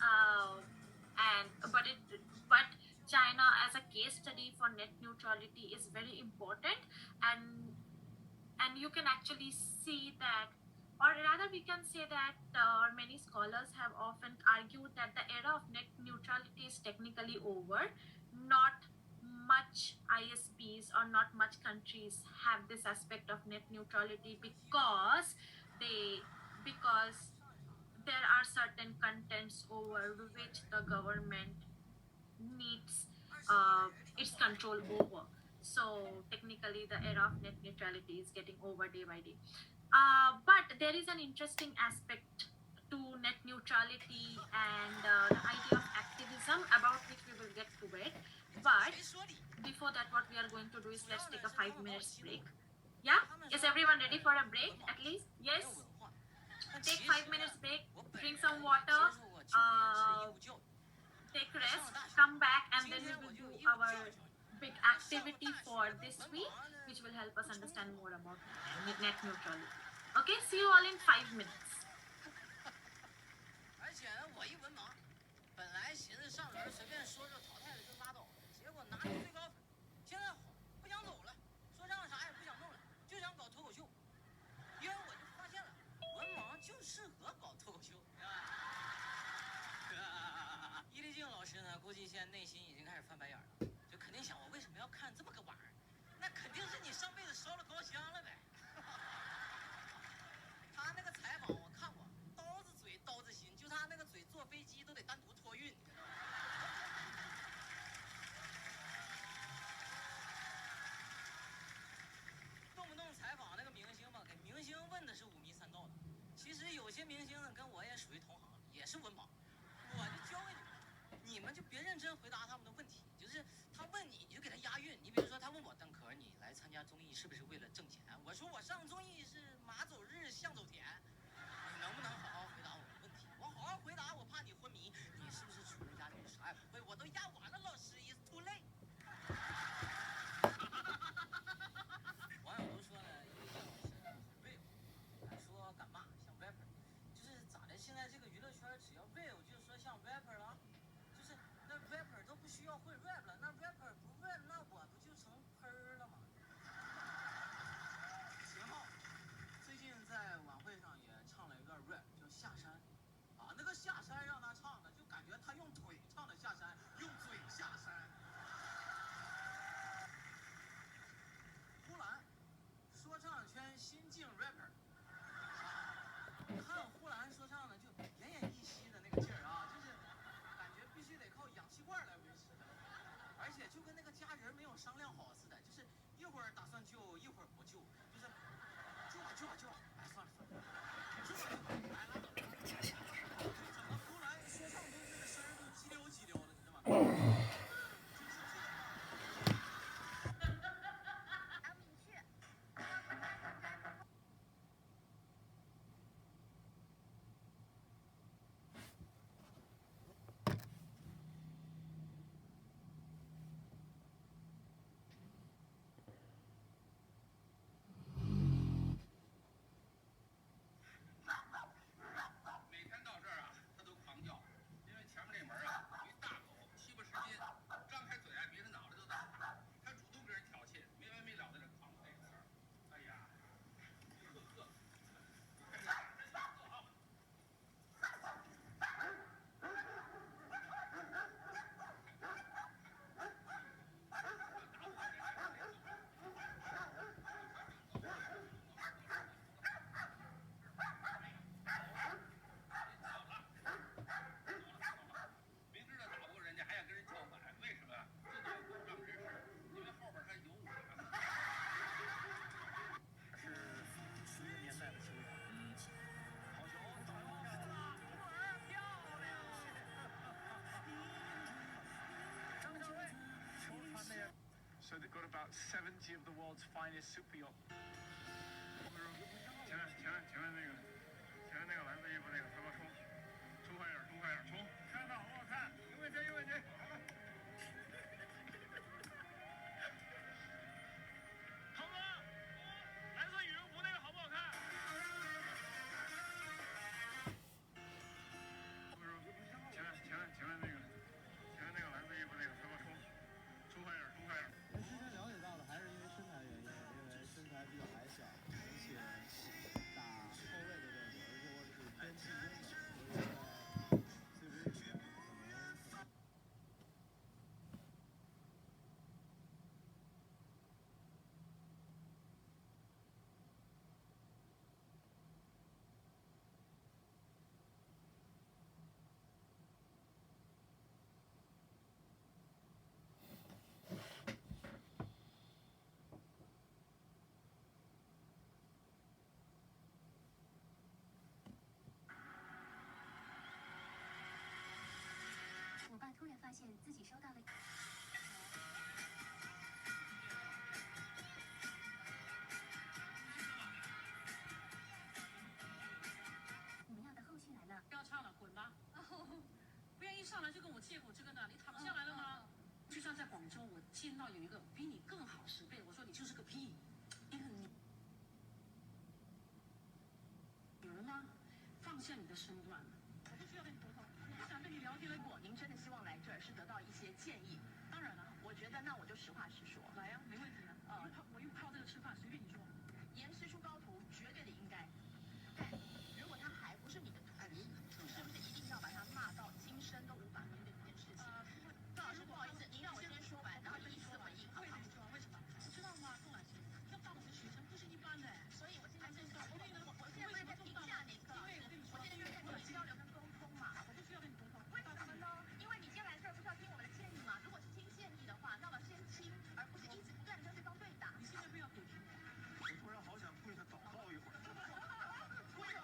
but China as a case study for net neutrality is very important, and you can actually see that, or rather we can say that many scholars have often argued that the era of net neutrality is technically over. Not much ISPs or not much countries have this aspect of net neutrality because there are certain contents over which the government needs its control over. So technically the era of net neutrality is getting over day by day. But there is an interesting aspect to net neutrality and the idea of activism, about which we will get to it. But before that, what we are going to do is let's take a 5-minute break. Yeah? Is everyone ready for a break at least? Yes? Take 5 minutes break, drink some water, take rest, come back, and then we will do our big activity for this week, which will help us understand more about net neutrality. Okay, see you all in 5 minutes. 而且我一文盲，本来寻思上轮随便说说淘汰了就拉倒了，结果拿着最高分，现在不想走了，说唱啥也不想弄了，就想搞脱口秀。因为我就发现了，文盲就适合搞脱口秀。伊丽静老师呢，估计现在内心已经开始翻白眼了，就肯定想我为什么要看这么个玩意儿？那肯定是你上辈子烧了高香了呗。他那个采访我看过，刀子嘴刀子心，就他那个嘴坐飞机都得单独托运。动不动采访那个明星吧，给明星问的是五迷三道的。其实有些明星呢，跟我也属于同行，也是文盲。我就教给你们，你们就别认真回答他们的问题，就是他问你，你就给他押韵。你比如说，他问我邓可，你来参加综艺是不是为了挣钱？我说我上综艺是马走日，象走田。你能不能好好回答我的问题？我好好回答，我怕你昏迷。你是不是出人家女，啥也不会？我都押完了，老师，it's too late。网友都说呢，伊丽静老师呢很 real， 还说敢骂像 rapper， 就是咋的？现在这个娱乐圈只要 real 就说像 rapper 了，就是那 rapper 都不需要会 rap 了，那 rapper 不 rap， 那我不就成喷儿了吗？秦昊最近在晚会上也唱了一段 rap， 叫下山。啊，那个下山让他唱的，就感觉他用腿唱的下山，用嘴下山。呼兰，说唱圈新晋 rapper。看呼兰说唱呢，就奄奄一息的那个劲儿啊，就是感觉必须得靠氧气罐来维持的，而且就跟那个家人没有商量好似的，就是一会儿打算救，一会儿不救，就是救，哎，算了，救，哎，拉倒。整个呼兰说唱都这个声儿都叽溜叽溜的，你知道吗？每天到这儿啊，他都狂叫，因为前面那门啊，有一大狗7、80斤，张开嘴啊，比他脑袋都大，他主动跟人挑衅，没完没了的这狂这个词儿，哎呀，呵，真是啊。明知道打不过人家，还想跟人叫板，为什么？自己有故障之士，因为后边他有我。是40年代的球员，好球，打中了，库尔漂亮！张上卫，球传的也。So they've got about 70 of the world's finest super yacht. 前面那个蓝色衣服那个，快冲！冲快点，冲！看到好不好看？有问题。腾哥，蓝色羽绒服那个好不好看？前面那个蓝色衣服那个，快冲！快点！之前了解到的还是因为身材的原因，因为身材比较矮小，而且打后卫的位置，而且我只是偏进攻的，所以在岁数里面可能。我爸突然发现自己收到了。你们要的后续来了。不要唱了，滚吧！不愿意上来就跟我借口这个呢，你躺下来了吗？就像在广州，我见到有一个比你更好10倍，我说你就是个屁，一个女人吗？放下你的身段。我不需要跟你沟通，我不想跟你聊天了。如果您真的希望来这儿是得到一些建议，当然了，我觉得那我就实话实说。来呀，没问题啊。我又不靠这个吃饭，随便你说。严师出高徒，绝对的应该。但如果他还不是你的徒弟，是不是一定要把他骂到今生都无法面对这件事情？赵老师，不好意思，您让我先说完，然后你依次回应，好不好？为什么？你知道吗，宋老师，要当时学生不是一般的，所以我现在是说，我现在不是在评价哪个老师，我现在就是在跟你交流跟沟通嘛。我不需要跟你沟通，为什么呢？因为你今天来这儿不是要听我们的建议吗？如果是听建议的话，那么先听，而不是一直不断的跟对方对打。你现在不要给评价。我突然好想跪着祷告一会儿。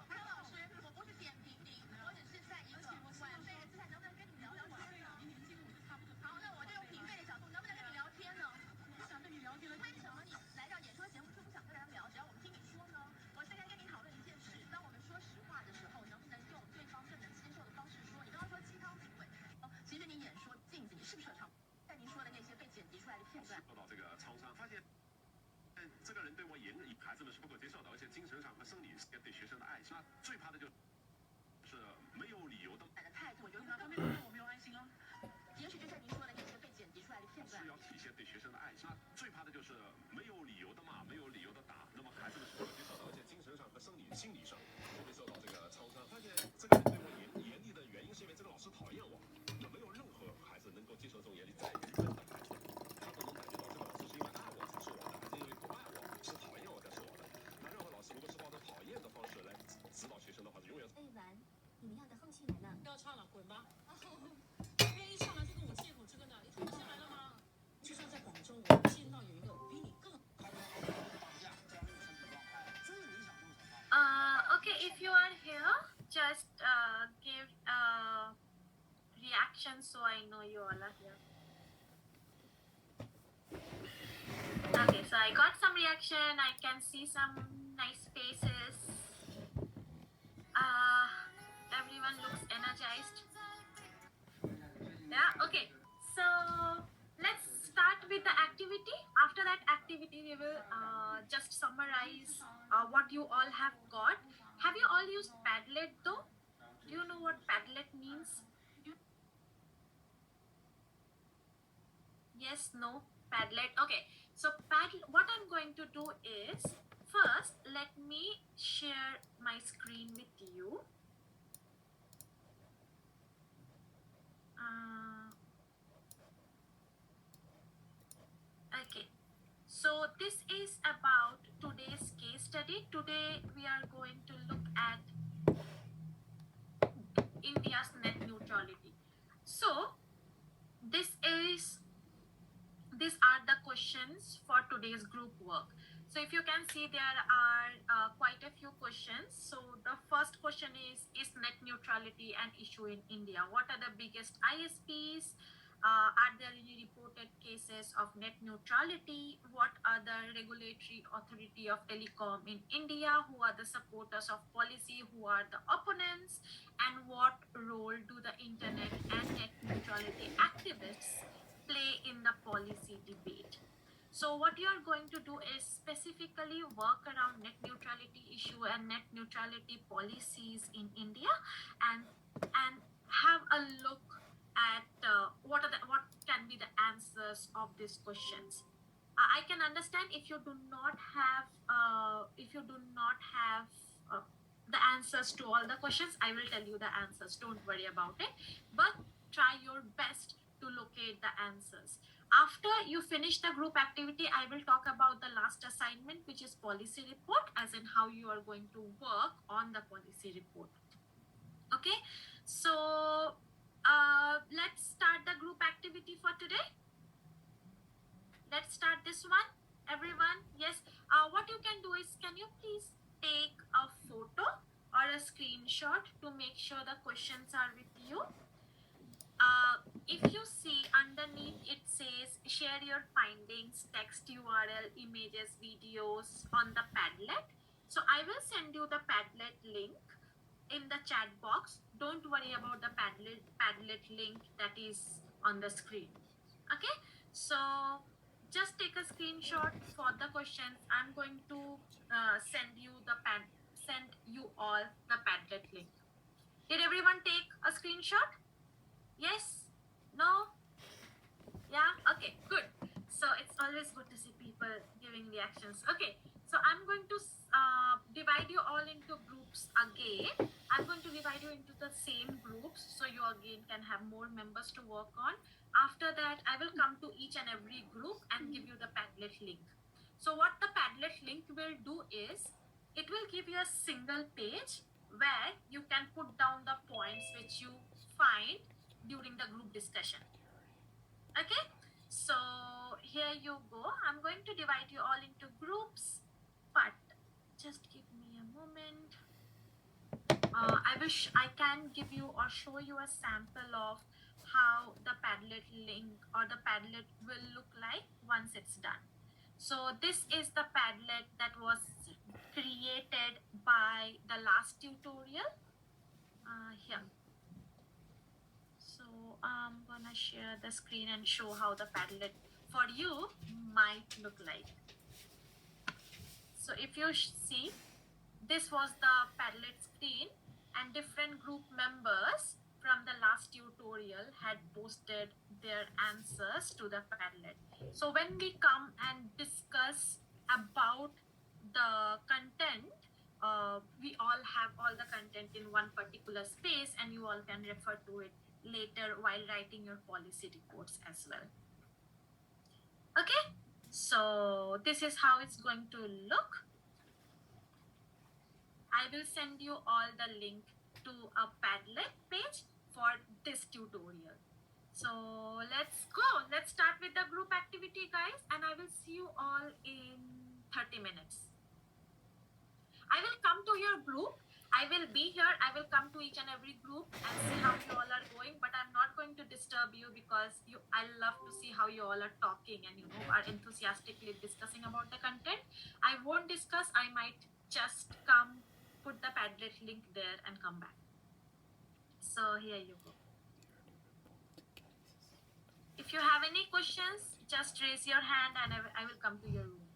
张老师，我不是点评您，我只是在一个晚辈的姿态，能不能跟你聊聊天呢？您年纪跟我就差不多。好，那我就用平辈的角度，能不能跟你聊天呢？我想跟你聊天了。为什么你来到演说节目就不想跟人聊？只要我们听你说呢？我是在跟你讨论一件事，当我们说实话的时候，能不能用对方更能接受的方式说？你刚刚说鸡汤评委，其实你演说镜子，你是不是有唱？在您说的那些被剪辑出来的片段，受到这个创伤，发现这个人对我严厉，孩子们是不可接受的，而且精神上和生理对学生的爱，那最怕的就是没有理由的态度，我觉得方面对我没有爱心啊。也许就像您说的那些被剪辑出来的片段是，要体现对学生的爱心，那最怕的就是没有理由的骂，没有理由的打，那么孩子们是不可接受的，而且精神上和生理、心理上都会受到这个创伤。发现这个人对我严厉的原因是因为这个老师讨厌我，那没有任何孩子能够接受这种严厉，在愚笨的孩子，他不能感觉到这个老师是因为爱我才是我的，还是因为不爱我是讨厌我才是我的。那任何老师如果是抱着讨厌的方式来指导学生的话，是永远。哎，完，你们要的横气来了。不要唱了，滚吧！愿意上来就跟我借口这个呢，你停不下来了吗？就像在广州，我见到有一个比你更Okay, if you are here, just give a reaction so I know you all are here. Okay, so I got some reaction. I can see some nice faces. Everyone looks energized. Yeah, okay. So let's start with the activity. After that activity, we will just summarize what you all have got. Have you all used Padlet though? Do you know what Padlet means? Yes, no, Padlet. Okay, so Padlet, what I'm going to do is, first let me share my screen with you. Okay, so this is about today's case study. Today we are going to look at India's net neutrality. So these are the questions for today's group work. So if you can see, there are quite a few questions. So the first question is net neutrality an issue in India? What are the biggest ISPs? Are there any reported cases of net neutrality? What are the regulatory authority of telecom in India? Who are the supporters of policy? Who are the opponents? And what role do the internet and net neutrality activists play in the policy debate? So what you are going to do is specifically work around net neutrality issue and net neutrality policies in India, and have a look at what can be the answers of these questions. I can understand if you do not have the answers to all the questions. I will tell you the answers. Don't worry about it. But try your best to locate the answers. After you finish the group activity, I will talk about the last assignment, which is policy report, as in how you are going to work on the policy report. Okay, so let's start the group activity for today. Let's start this one, everyone. Yes, what you can do is, can you please take a photo or a screenshot to make sure the questions are with you? If you see underneath, it says share your findings, text URL, images, videos on the Padlet. So I will send you the Padlet link in the chat box. Don't worry about the Padlet link that is on the screen. Okay, So just take a screenshot for the questions. I'm going to send you all the Padlet link. Did everyone take a screenshot? Yes? No? Yeah? Okay, good. So it's always good to see people giving reactions. Okay, so I'm going to divide you all into groups again. I'm going to divide you into the same groups so you again can have more members to work on. After that, I will come to each and every group and give you the Padlet link. So what the Padlet link will do is, it will give you a single page where you can put down the points which you find during the group discussion. Okay, so here you go. I'm going to divide you all into groups, but just give me a moment. I can give you or show you a sample of how the Padlet link or the Padlet will look like once it's done. So this is the Padlet that was created by the last tutorial. Here. So I'm gonna share the screen and show how the Padlet for you might look like. So if you see, this was the Padlet screen, and different group members from the last tutorial had posted their answers to the Padlet. So when we come and discuss about the content, we all have all the content in one particular space, and you all can refer to it later while writing your policy reports as well. Okay, so this is how it's going to look. I will send you all the link to a Padlet page for this tutorial. So let's go. Let's start with the group activity, guys, and I will see you all in 30 minutes. I will come to your group. I will be here. I will come to each and every group and see how you all are going, but I'm not going to disturb you because I love to see how you all are talking and are enthusiastically discussing about the content. I won't discuss. I might just come, put the Padlet link there and come back. So here you go. If you have any questions, just raise your hand and I will come to your room.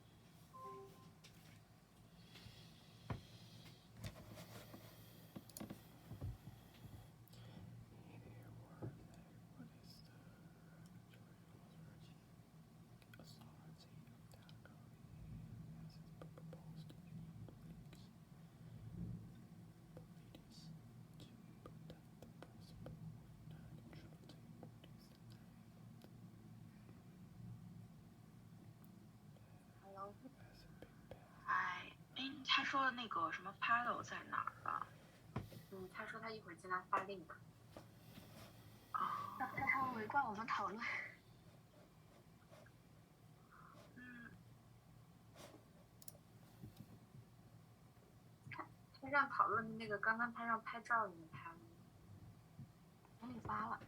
Hello，他说的那个什么 Palo 在哪儿吧？他说他一会儿进来发 link。那他还会围观我们讨论。他让讨论的那个，刚刚他让拍照，你拍了吗？给你发了。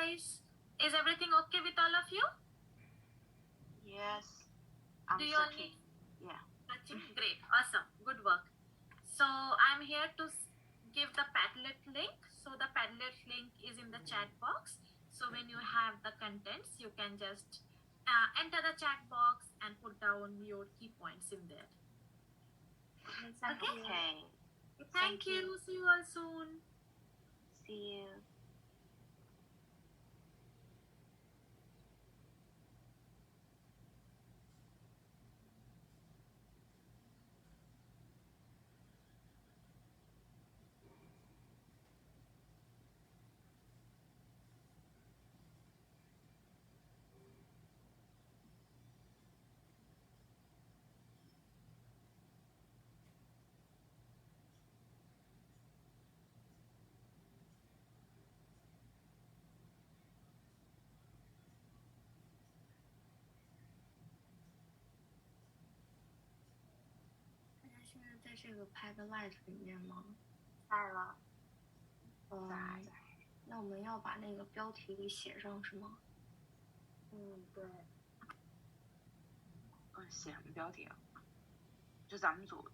guys? Is everything okay with all of you? Yes. I'm Do you all searching. need Yeah. searching? Great, awesome, good work. So I'm here to give the Padlet link. So the Padlet link is in the chat box. So when you have the contents, you can just enter the chat box and put down your key points in there. Thank Okay. you. Okay. Thank you. See you all soon. See you. 大家现在在这个 Padlet 里面吗？在了。那我们要把那个标题给写上是吗？对。写什么标题啊？就咱们组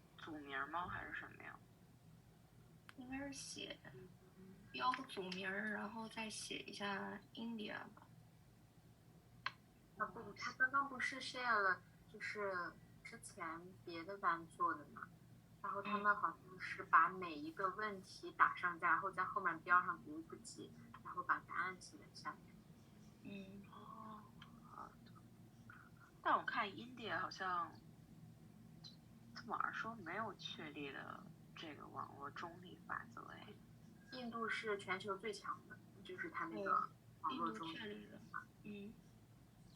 名吗？还是什么呀？应该是写标个组名，然后再写一下 India 吧。不，他刚刚不是 share 了，就是之前别的班做的嘛，然后他们好像是把每一个问题打上架，然后在后面标上读不及，然后把答案写在下面。好的。但我看 India 好像网上说没有确立的这个网络中立法则哎。印度是全球最强的，就是它那个网络中立的，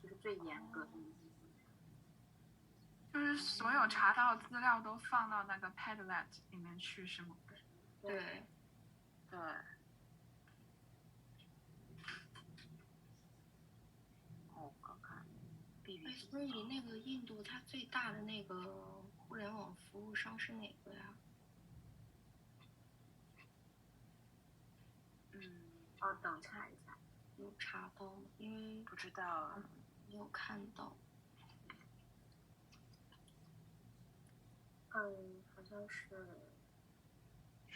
就是最严格的。就是所有查到的资料都放到那个 Padlet 里面去，是吗？对。对。我刚看。所以那个印度它最大的那个互联网服务商是哪个呀？等查一下。有查到吗？因为不知道，没有看到。好像是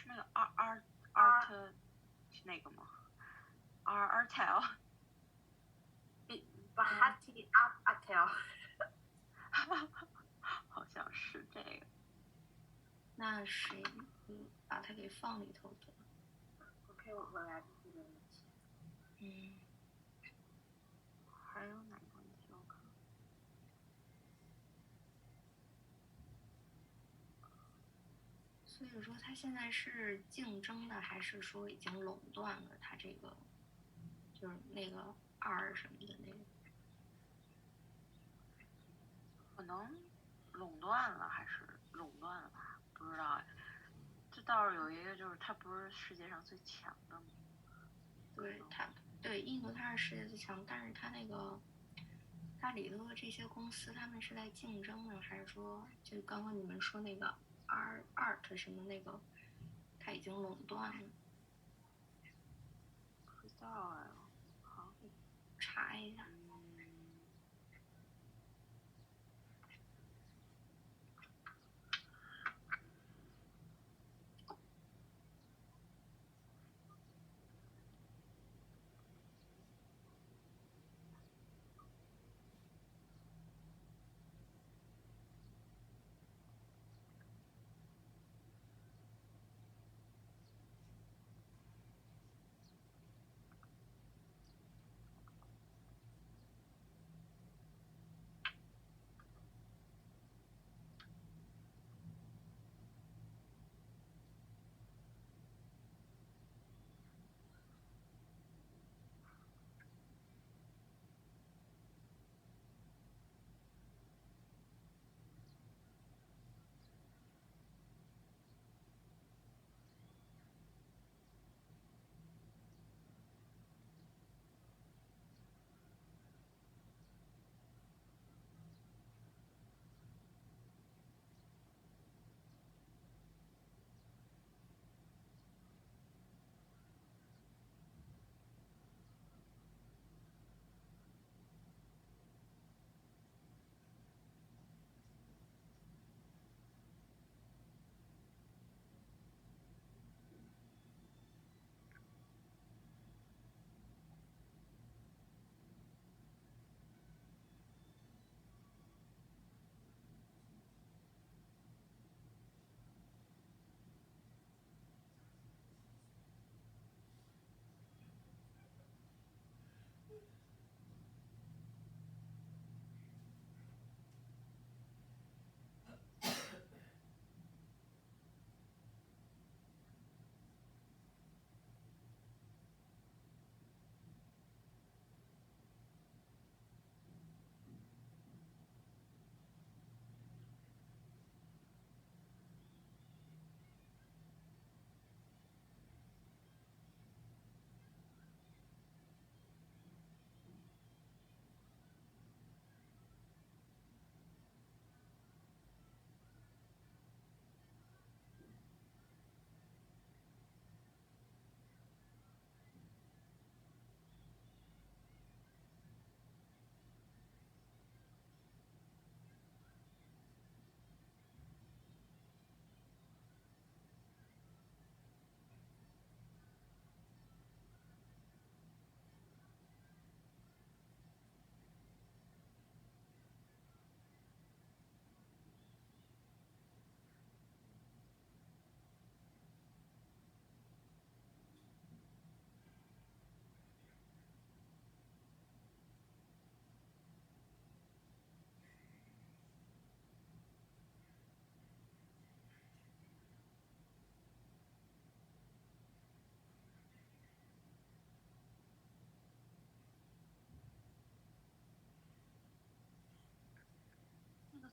那个 Art 是那个吗？Artel。Bahati Artel。好像是这个。那谁把它给放里头的？OK， 我来这个问题。还有哪个问题我看？所以说它现在是竞争的，还是说已经垄断了？它这个就是那个2什么的那个，可能垄断了还是垄断了吧？不知道哎。这倒是有一个，就是它不是世界上最强的吗？对，印度它是世界最强，但是它那个它里头的这些公司，他们是在竞争呢，还是说就刚刚你们说那个 Art 什么那个，它已经垄断了？不知道哎，好，查一下。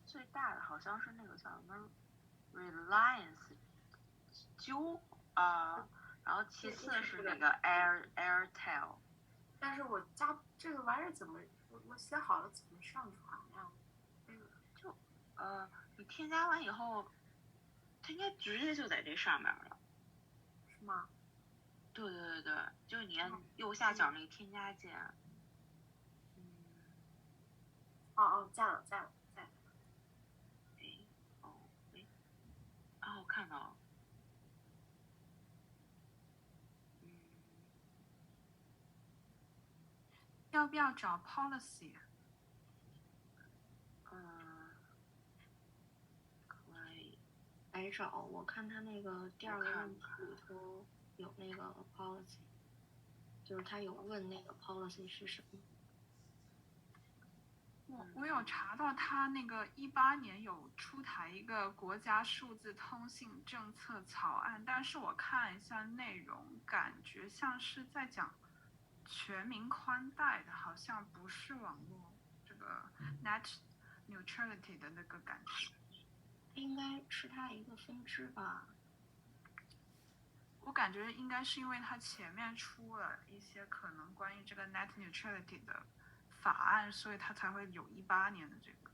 最大的好像是那个叫什么 Reliance 然后其次是那个 Airtel。但是我家这个玩意儿怎么我写好了怎么上传呀？就你添加完以后，它应该直接就在这上面了。是吗？对，就是你按右下角那个添加键。在了。我看到了。要不要找 policy？ 可以来找。我看他那个第二个问题里头有那个 policy， 就是他有问那个 policy 是什么。我有查到他那个18年有出台一个国家数字通信政策草案，但是我看一下内容，感觉像是在讲全民宽带的，好像不是网络这个 net neutrality 的那个感觉。应该是它一个分支吧。我感觉应该是因为它前面出了一些可能关于这个 net neutrality 的法案，所以它才会有18年的这个。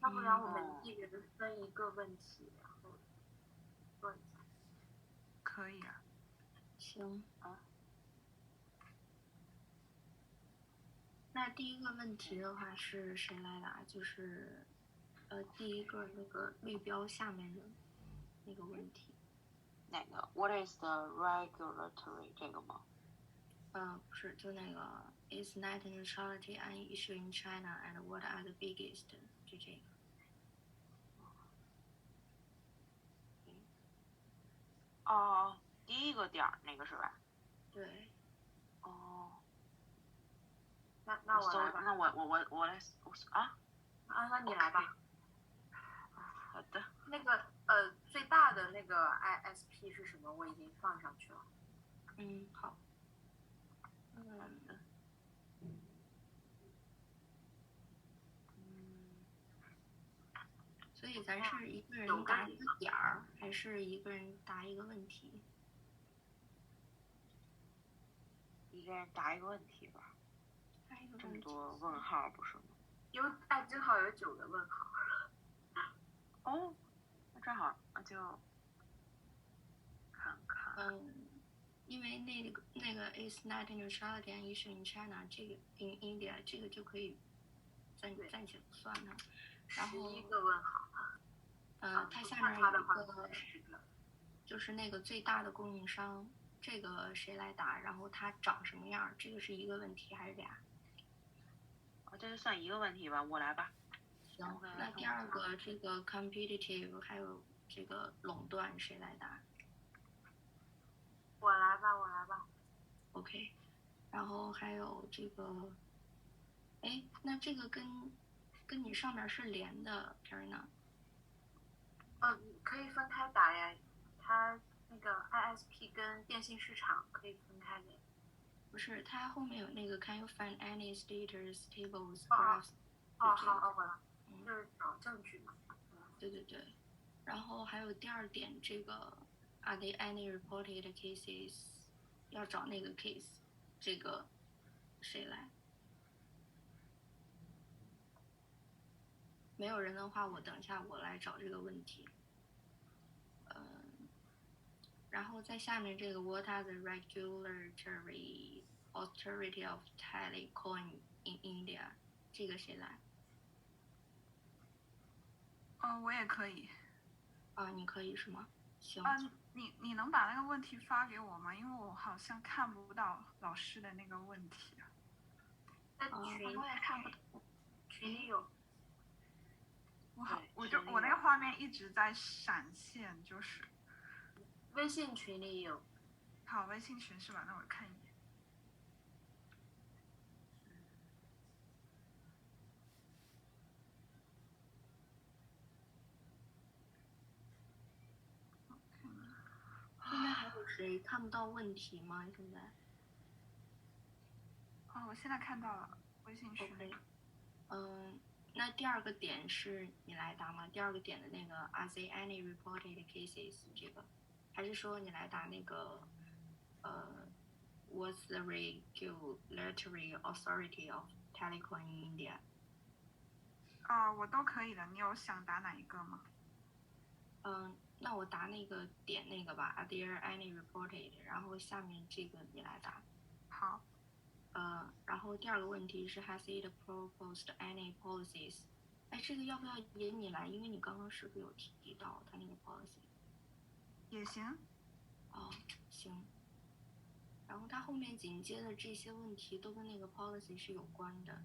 要不然我们一人分一个问题，然后做一下。可以啊。行啊。那第一个问题的话是谁来答？就是第一个那个绿标下面的那个问题。哪个 ？What is the regulatory 这个吗？不是，就那个 Is net neutrality an issue in China and what are the biggest？ 就这个。第一个点儿那个是吧？对。那我来吧。那我来那你来吧。好的。那个最大的那个 ISP 是什么？我已经放上去了。好。所以咱是一个人答一个点儿，还是一个人答一个问题？一个人答一个问题吧。答一个问题。这么多问号不是吗？正好有9个问号。那正好，那就看看。因为那个 is net neutrality an issue in China 这个 in India 这个就可以暂且不算它。然后11个问号。它下面有一个就是那个最大的供应商，这个谁来答？然后它长什么样？这个是一个问题还是俩？这就算一个问题吧，我来吧。行，那第二个这个 competitive 还有这个垄断谁来答？我来吧。OK， 然后还有这个，那这个跟你上面是连的 Karina。可以分开答呀，它那个 ISP 跟电信市场可以分开连。不是，它后面有那个 Can you find any status tables graphs？ 好，我了。就是找证据嘛。对。然后还有第二点，这个 Are there any reported cases？ 要找那个 case， 这个谁来？没有人的话，我等一下我来找这个问题。然后在下面这个 What are the regulatory authority of telecom in India？ 这个谁来？我也可以。你可以是吗？行。你能把那个问题发给我吗？因为我好像看不到老师的那个问题。我也看不懂。群里有。我那个画面一直在闪现，就是。微信群里有。好，微信群是吧？那我看一眼。现在还有谁看不到问题吗？现在？我现在看到了微信群。那第二个点是你来答吗？第二个点的那个 Are there any reported cases 这个，还是说你来答那个What's the regulatory authority of telecom in India？我都可以的。你有想答哪一个吗？那我答那个点那个吧。Are there any reported？然后下面这个你来答。好。然后第二个问题是 Has it proposed any policies？ 哎，这个要不要也你来？因为你刚刚是不是有提到它那个 policy？ 也行。行。然后它后面紧接的这些问题都跟那个 policy 是有关的。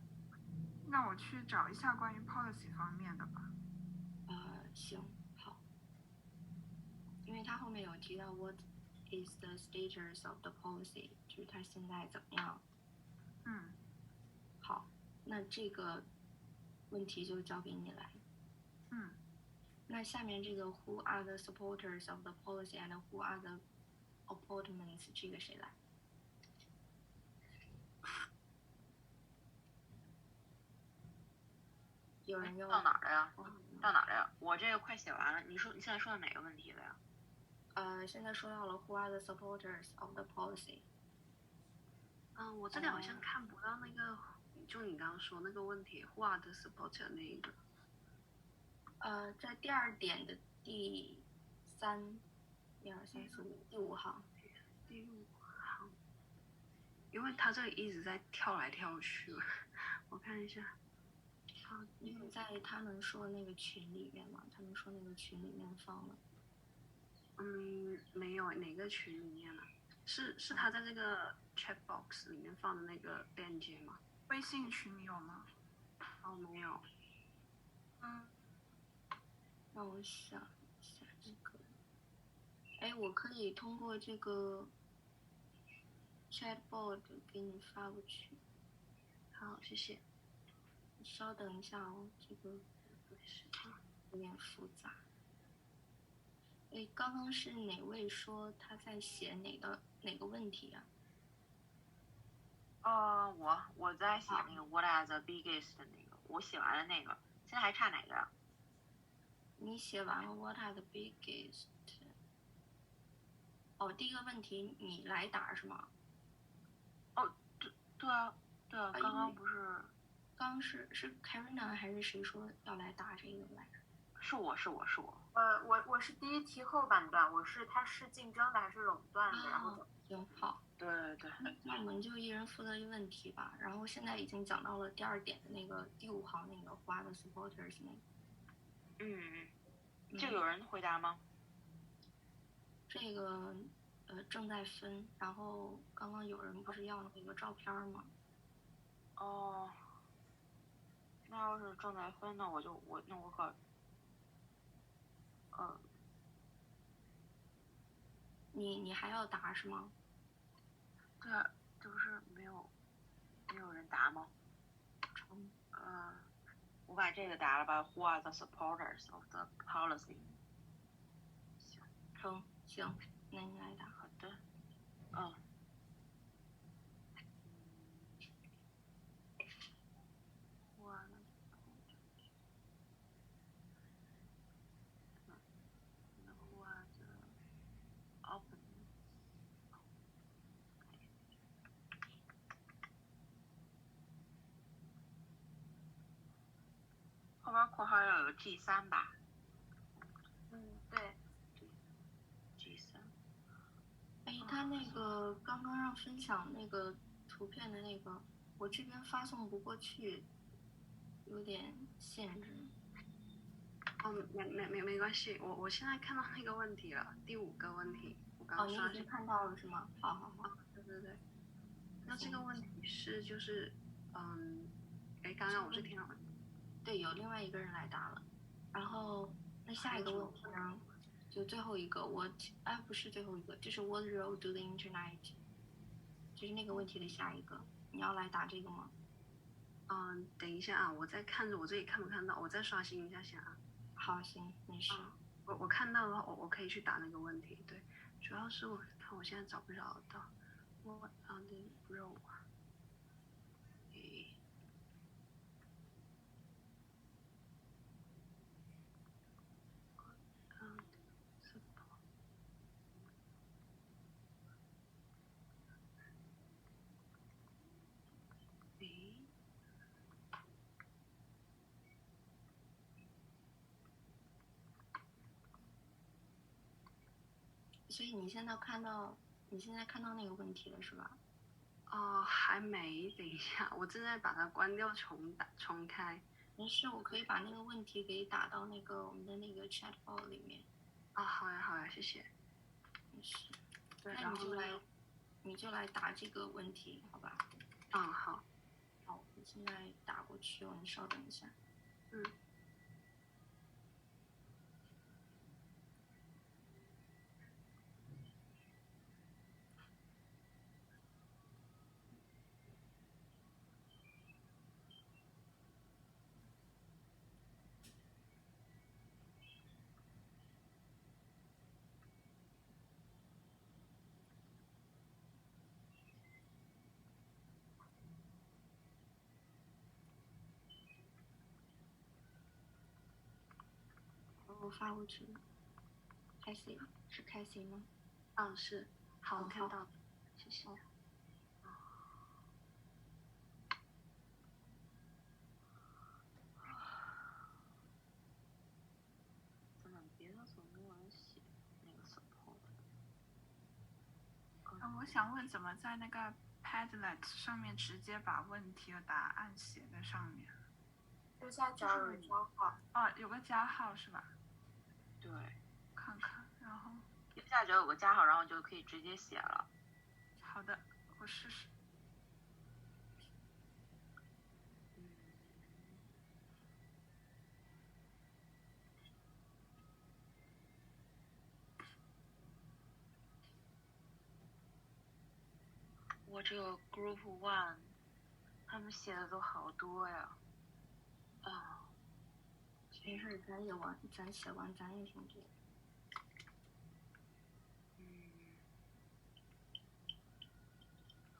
那我去找一下关于 policy 方面的吧。行，好。因为它后面有提到 What is the status of the policy？ 就是它现在怎么样？好，那这个问题就交给你来。那下面这个 Who are the supporters of the policy and who are the opponents？ 这个谁来？有人要到哪儿了呀？到哪儿了呀？我这个快写完了。你现在说的哪个问题了呀？现在说到了 Who are the supporters of the policy？ 我这里好像看不到那个，就你刚刚说那个问题 Who are the supporter 那一个。在第二点的第3、1、2、3、4、5第5行。第5行。因为他这里一直在跳来跳去，我看一下。因为在他们说那个群里面嘛，他们说那个群里面放了。没有，哪个群里面呢？是他在这个 chat box 里面放的那个链接吗？微信群有吗？没有。让我想一下这个。哎，我可以通过这个 chatbot 给你发过去。好，谢谢。你稍等一下哦，这个有点复杂。哎，刚刚是哪位说他在写哪个问题啊？我在写那个 What are the biggest 的那个，我写完了那个，现在还差哪个呀？你写完了 What are the biggest？ 第一个问题你来答是吗？对啊，刚刚不是。刚刚是 Karina 还是谁说要来答这个来着？是我。我是第一题后半段，它是竞争的还是垄断的？然后行，好。对。那我们就一人负责一个问题吧。然后现在已经讲到了第2点的那个第5行那个 Who are the supporters 那个。这个有人回答吗？这个正在分，然后刚刚有人不是要那个照片吗？那要是正在分，那我可你还要答是吗？对啊，这不是没有人答吗？我把这个答了吧。Who are the supporters of the policy？ 行，那你来答。好的。后边括号要有个 G3吧？对。G3。哎，他那个刚刚让分享那个图片的那个，我这边发送不过去，有点限制。没关系，我现在看到那个问题了，第5个问题，我刚你已经看到了是吗？好。对。那这个问题是就是刚刚我是听到了。对，有另外一个人来答了。然后那下一个问题呢，就最后一个不是最后一个，这是 What role do the internet？ 就是那个问题的下一个，你要来答这个吗？等一下啊，我在看着我这里看不看到，我再刷新一下先啊。好，行，没事。我看到的话，我可以去答那个问题。对，主要是我看我现在找不找得到。What are the role？所以你现在看到那个问题了是吧？还没，等一下，我正在把它关掉重开。没事，我可以把那个问题给打到那个我们的那个 chat box 里面。好呀，谢谢。没事。对，那你就来答这个问题，好吧？好。好，我现在打过去了，你稍等一下。我发过去了。开始是开始吗？是。好，我看到了，谢谢。怎么别的总用来写那个 support？我想问，怎么在那个 Padlet 上面直接把问题的答案写在上面？右下角有加号。有个加号是吧？对。看看，然后右下角有个加号，然后就可以直接写了。好的，我试试。我这个 Group One， 他们写的都好多呀。没事，咱写完咱也挺多。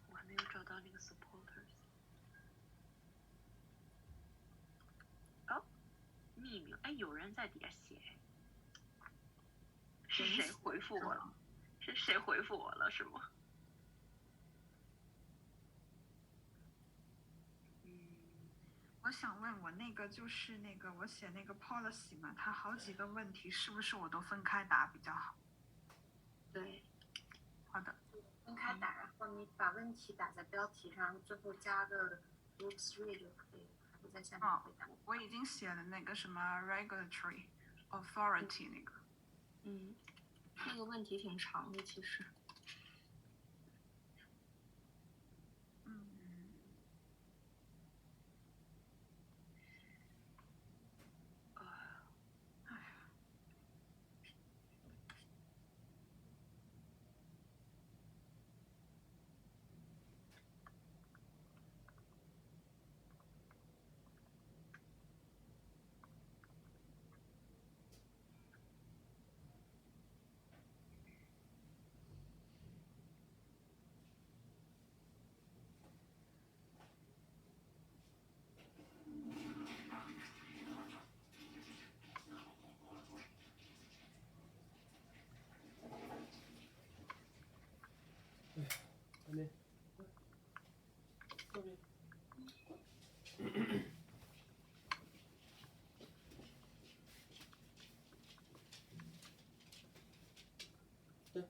我还没有找到那个 supporters。匿名，有人在底下写。是谁回复我了？是谁回复我了？是吗？我想问，我那个就是那个我写那个 policy 嘛，它好几个问题，是不是我都分开答比较好？对。好的。分开打，然后你把问题打在标题上，最后加个 group 3就可以了。我在下面回答。我已经写了那个什么 regulatory authority 那个。那个问题挺长的，其实。那边，这边。对。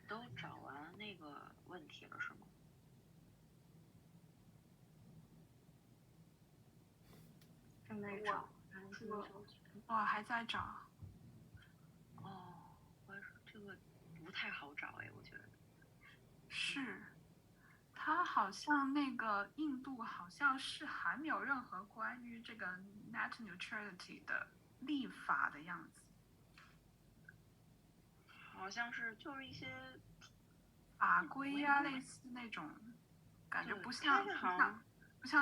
都找完那个问题了是吗？正在找，我还在找。哦，这个不太好找哎，我觉得。是，它好像那个印度好像是还没有任何关于这个 net neutrality 的立法的样子。好像是就是一些法规呀，类似那种，感觉不像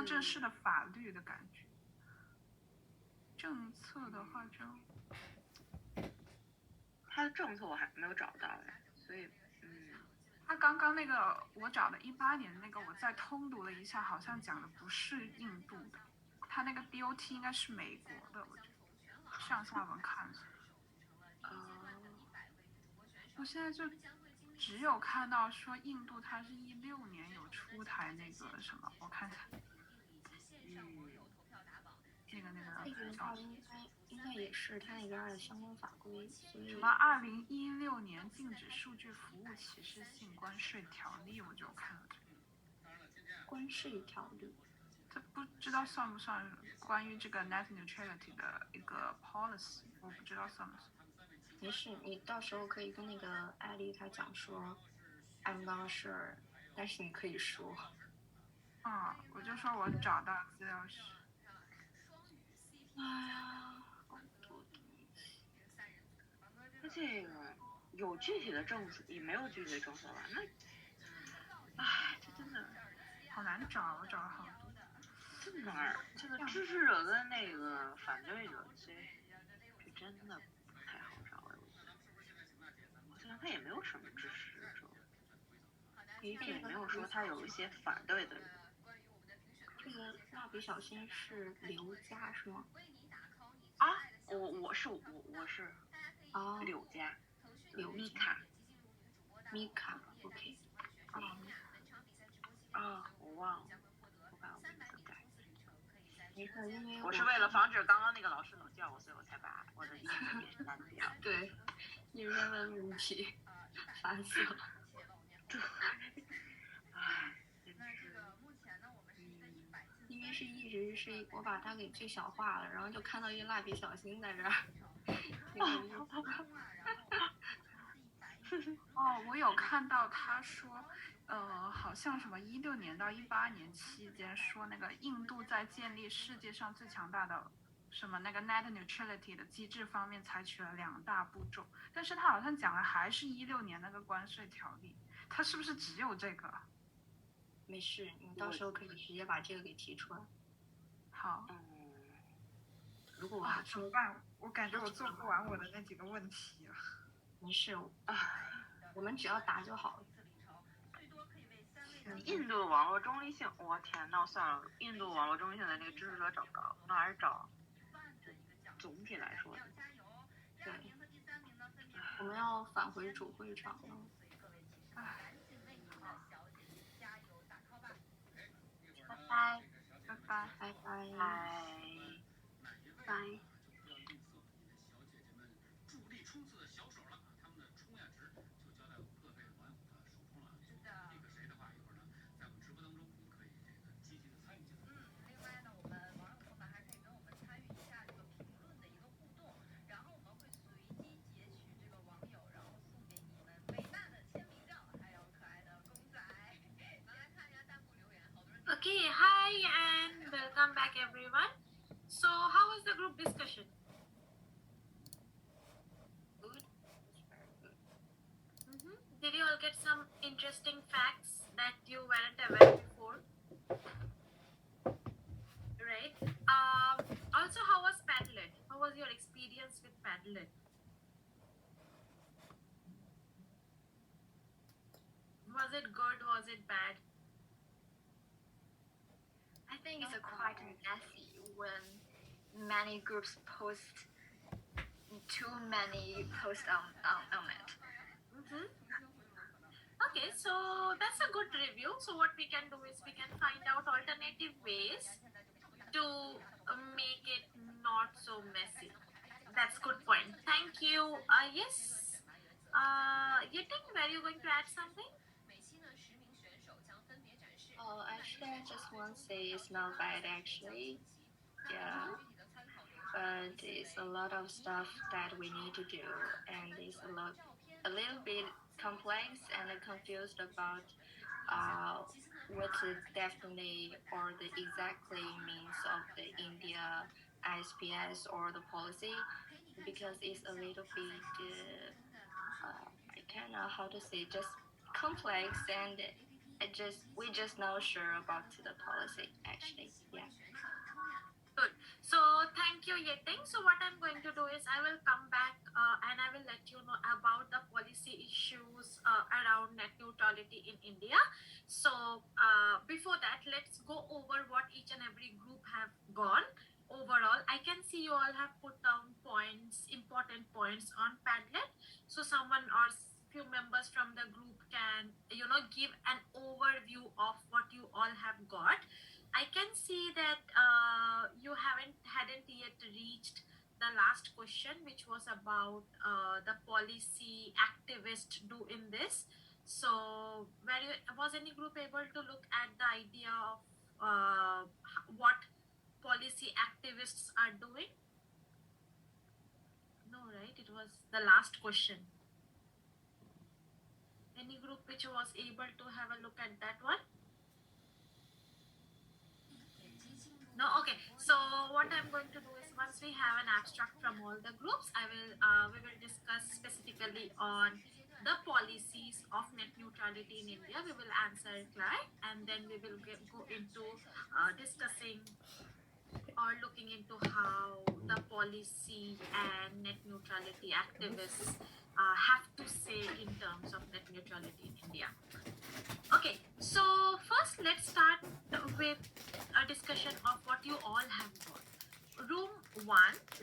正式的法律的感觉。政策的话就，它的政策我还没有找到哎，所以他刚刚那个我找的18年那个，我再通读了一下，好像讲的不是印度的，他那个 DOT 应该是美国的，我觉得上下文看了。我现在就只有看到说印度它是16年有出台那个什么，我看看，那个应该也是他那边的相关法规，所以什么2016年禁止数据服务歧视性关税条例，我就看了这个。关税条例，这不知道算不算关于这个 net neutrality 的一个 policy， 我不知道算不算。没事，你到时候可以跟那个艾丽她讲说 I'm not sure， 但是你可以说。我就说我找到资料是。哎呀，好多东西。它这个有具体的政策，也没有具体的政策吧？那，这真的好难找，我找了好多。这哪儿？这个支持者跟那个反对者，这真的不太好找哎，我觉得。好像他也没有什么支持者，也没有说他有一些反对的人。这个蜡笔小新是刘家是吗？我是柳家，米卡 ，OK。我忘了，我把我名字改。没事，因为我是为了防止刚刚那个老师老叫我，所以我才把我的英语也删掉。对，一直在问问题，烦死了。对，真是。因为一直是我把它给最小化了，然后就看到一蜡笔小新在这儿。我有看到他说，好像什么16年到18年期间说那个印度在建立世界上最强大的什么那个 net neutrality 的机制方面采取了2大步骤，但是他好像讲的还是16年那个关税条例，他是不是只有这个？没事，你到时候可以直接把这个给提出来。好。如果怎么办？我感觉我做不完我的那几个问题了。没事，我们只要答就好了。印度网络中立性，我天，那算了，印度网络中立性的那个支持者找不着，那还是找总体来说的。对，我们要返回主会场了。拜拜。拜拜。拜。Okay, hi and welcome back everyone. So how was the group discussion? Good. Did you all get some interesting facts that you weren't aware before? Right. Also, how was Padlet? How was your experience with Padlet? Was it good? Was it bad? I think it's quite messy when many groups post too many posts on it. Okay, so that's a good review. So what we can do is we can find out alternative ways to make it not so messy. That's good point. Thank you. Yes. Yiting, were you going to add something? Oh, actually, I just want to say it's not bad actually. Yeah, but it's a lot of stuff that we need to do, and it's a little bit complex and confused about what the definitely or the exactly means of the India ISPS or the policy, because it's a little bit I can't know how to say, just complex, and we just not sure about the policy actually. Yeah. Good. So thank you, Yeting. So what I'm going to do is I will come back and I will let you know about the policy issues around net neutrality in India. So before that, let's go over what each and every group have gone overall. I can see you all have put down points, important points on Padlet. So someone or few members from the group can give an overview of what you all have got. I can see that you hadn't yet reached the last question, which was about the policy activists do in this. So, was any group able to look at the idea of what policy activists are doing? No, right? It was the last question. Any group which was able to have a look at that one? No, okay. So what I'm going to do is once we have an abstract from all the groups, we will discuss specifically on the policies of net neutrality in India. We will answer it live, and then we will go into discussing or looking into how the policy and net neutrality activists have to say in terms of net neutrality in India. Okay, so first let's start with a discussion of what you all have got. Room 1.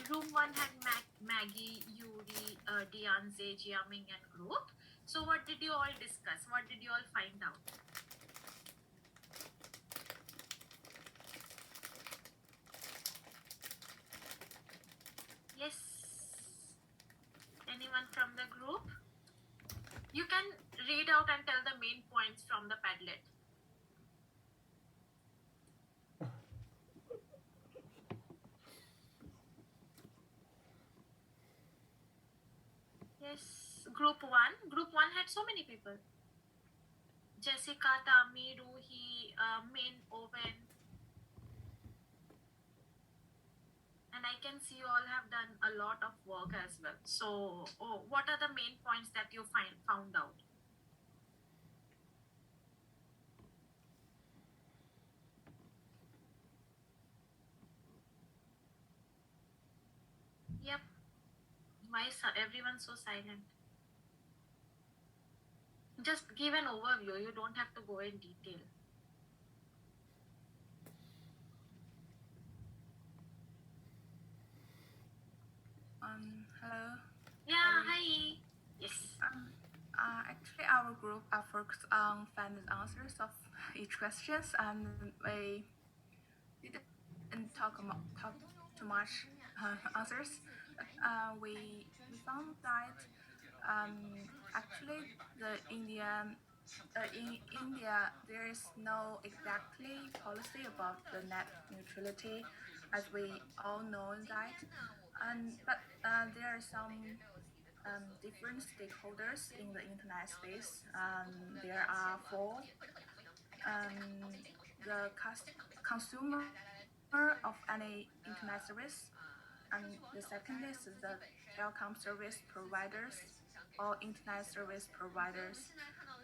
Room 1 had Maggie, Yuri, Dianze, Jiaming, and group. So what did you all discuss? What did you all find out? Yes? Anyone from the group? You can read out and tell the main points from the Padlet. Yes, group 1. Group 1 had so many people. Jessica, Tami, Ruhi, Min, Owen. And I can see you all have done a lot of work as well. So, what are the main points that you found out? Yep. Why is everyone so silent? Just give an overview. You don't have to go in detail. Hello. Yeah, hi. Yes. Actually, our group are focused on finding answers of each questions, and we didn't talk too much answers. We found that actually in India there is no exactly policy about the net neutrality, as we all know that, but there are some different stakeholders in the internet space. There are four. The consumer of any internet service, and the second is the telecom service providers or internet service providers,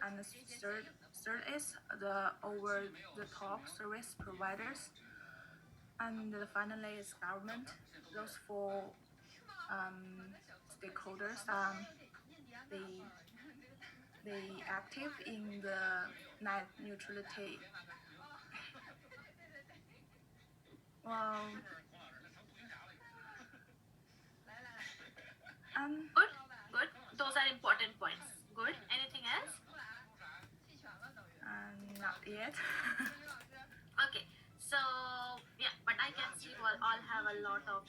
and the third is the over-the-top service providers, and finally is government. Those four stakeholders, they active in the net neutrality. Well, Good. Those are important points. Good. Anything else? Not yet. Okay. So yeah, but I can see you all have a lot of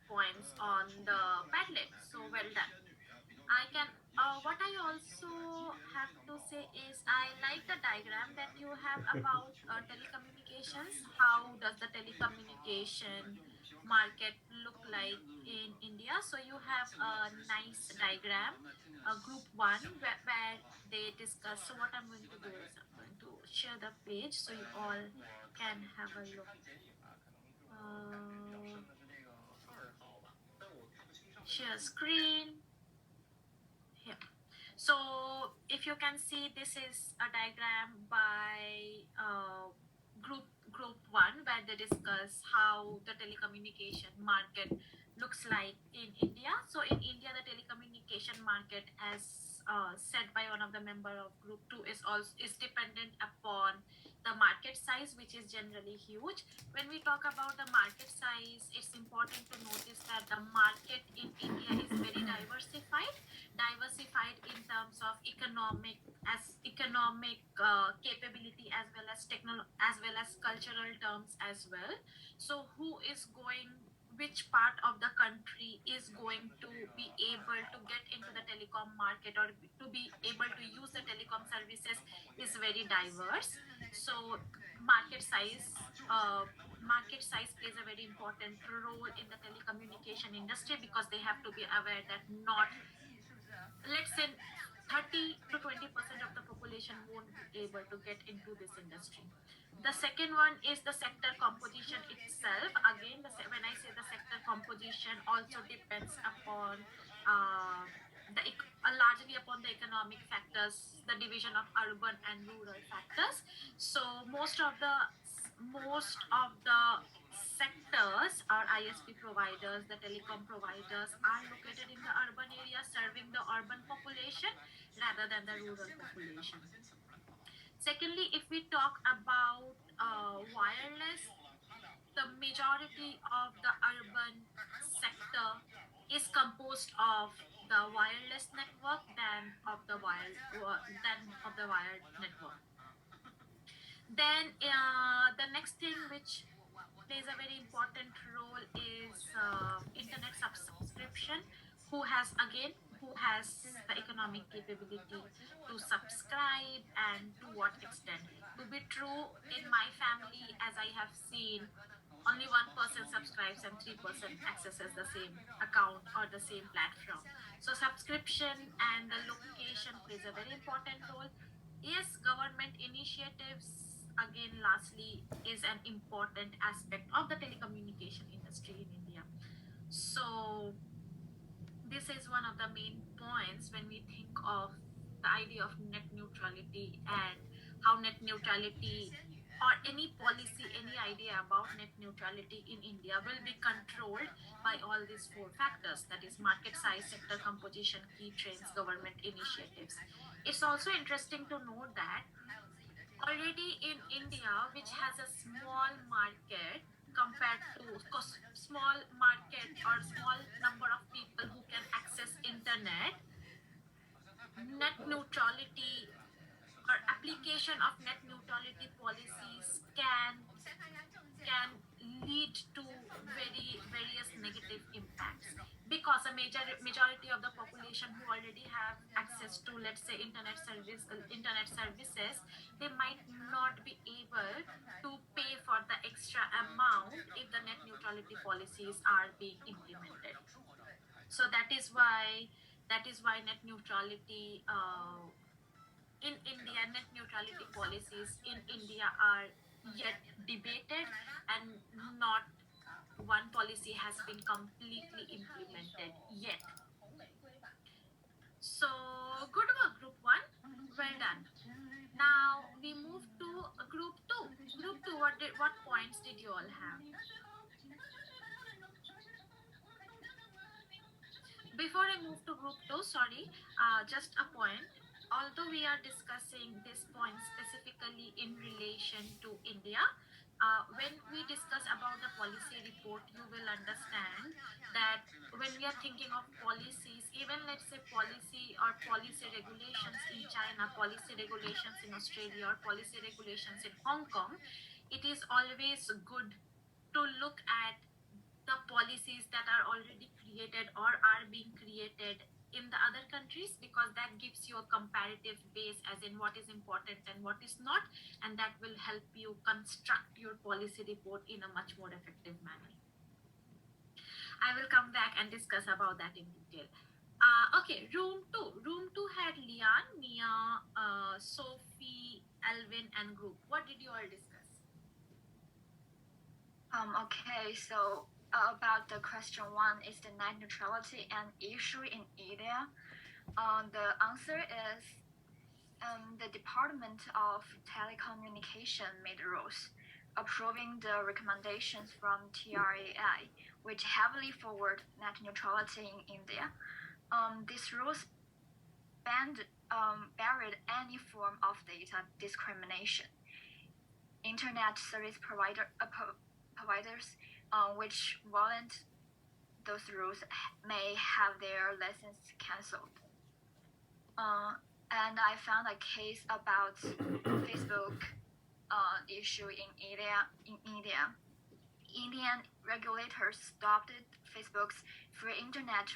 points on the Padlet. So well done. I can. What I also have to say is I like the diagram that you have about telecommunications. How does the telecommunication market look like in India? So you have a nice diagram, group one, where they discuss. So what I'm going to do is I'm going to share the page so you all can have a look. Share screen here. So if you can see, this is a diagram by group one where they discuss how the telecommunication market looks like in India. So in India, the telecommunication market, as said by one of the member of group two, is dependent upon the market size, which is generally huge. When we talk about the market size, it's important to notice that the market in India is very diversified in terms of economic capability, as well as as well as cultural terms as well. So which part of the country is going to be able to get into the telecom market or to be able to use the telecom services is very diverse. So market size uh, market size plays a very important role in the telecommunication industry, because they have to be aware that not, let's say, 30 to 20% of the population won't be able to get into this industry. The second one is the sector composition itself. Again, when I say the sector composition also depends upon largely upon the economic factors, the division of urban and rural factors. So most of the sectors or ISP providers, the telecom providers, are located in the urban area, serving the urban population rather than the rural population. Secondly, if we talk about wireless, the majority of the urban sector is composed of the wireless network than of the wired network. Then the next thing which plays a very important role is internet subscription. Who has the economic capability to subscribe, and to what extent? To be true, in my family, as I have seen, only one person subscribes and three-person accesses the same account or the same platform. So subscription and the location plays a very important role. Yes, government initiatives, again, lastly, is an important aspect of the telecommunication industry in India. So this is one of the main points when we think of the idea of net neutrality, and how net neutrality or any policy, any idea about net neutrality in India will be controlled by all these four factors, that is market size, sector composition, key trends, government initiatives. It's also interesting to note that already in India, which has a small market compared to small market or small number of people who can access internet, net neutrality or application of net neutrality policies can lead to various negative impacts, because a majority of the population who already have access to, let's say, internet services, they might not be able to pay for the extra amount if the net neutrality policies are being implemented. So that is why net neutrality in India, net neutrality policies in India are yet debated, and not one policy has been completely implemented yet. So good work, group one. Well done. Now we move to group two. Group two, what points did you all have? Before I move to group two, sorry, just a point. Although we are discussing this point specifically in relation to India, when we discuss about the policy report, you will understand that when we are thinking of policies, even let's say policy or policy regulations in China, policy regulations in Australia, or policy regulations in Hong Kong, it is always good to look at the policies that are already created or are being created in the the other countries, because that gives you a comparative base as in what is important and what is not, and that will help you construct your policy report in a much more effective manner. I will come back and discuss about that in detail. Okay, room 2. Room 2 had Lian, Mia, Sophie, Alvin, and group. What did you all discuss? Okay, so about the question 1 is the net neutrality an issue in India? The answer is the Department of Telecommunication made rules approving the recommendations from TRAI, which heavily forward net neutrality in India. These rules buried any form of data discrimination. Internet service providers which violate those rules may have their license cancelled. And I found a case about Facebook issue in India. Indian regulators stopped Facebook's free internet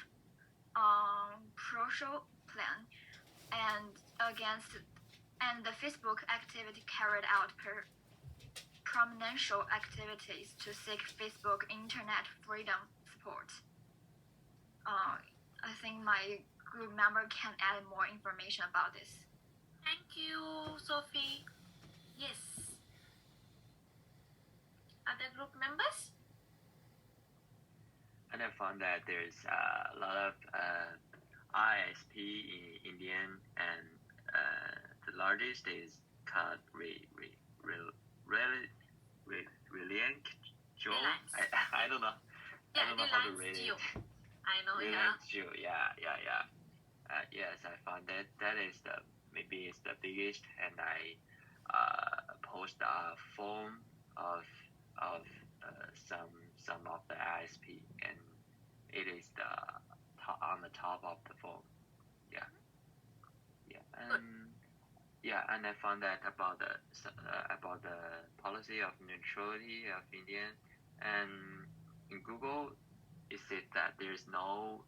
pro-show plan and the Facebook activity carried out prominential activities to seek Facebook internet freedom support. I think my group member can add more information about this. Thank you, Sophie. Yes. Other group members? And I found that there's a lot of ISP in Indian, and the largest is called Reliant Joe. I don't know. Yeah, I don't know how to read it. I know, Reliant Joe. Yeah. Yes, I found that is maybe it's the biggest, and I post a phone of some of the ISP, and it is on the top of the phone. And I found that about the policy of neutrality of India, and in Google it said that there's no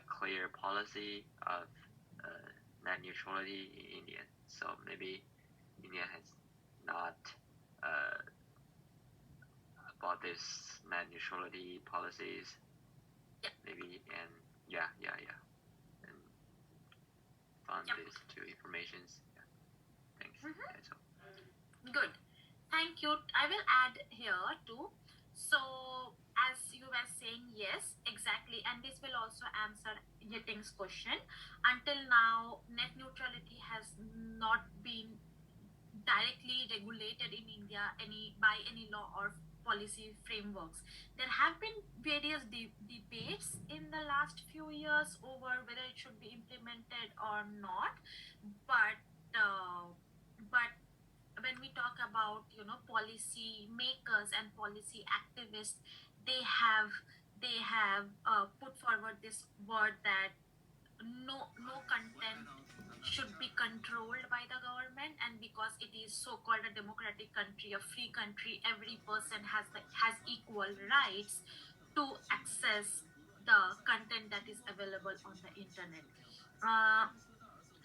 clear policy of net neutrality in India. So maybe India has not about this net neutrality policies. Maybe, and and found these two informations. Thanks. That's all. Good. Thank you. I will add here too. So as you were saying, yes, exactly, and this will also answer Yiting's question. Until now, net neutrality has not been directly regulated in India by any law or policy frameworks. There have been various debates in the last few years over whether it should be implemented or not, but when we talk about policy makers and policy activists, they have put forward this word that no content should be controlled by the government, and because it is so-called a democratic country, a free country, every person has equal rights to access the content that is available on the internet.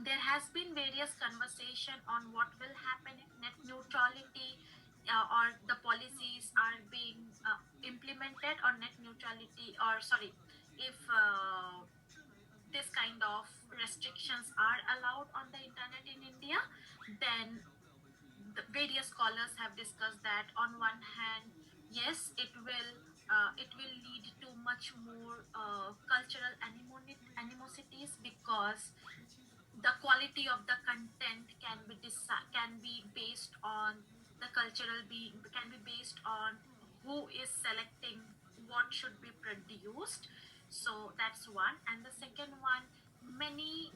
There has been various conversation on what will happen if net neutrality or the policies are being implemented, or net neutrality, or sorry, if this kind of restrictions are allowed on the internet in India. Then the various scholars have discussed that on one hand, yes, it will lead to much more cultural animosities, because the quality of the content can be based on the cultural being, can be based on who is selecting what should be produced. So that's one. And the second one, many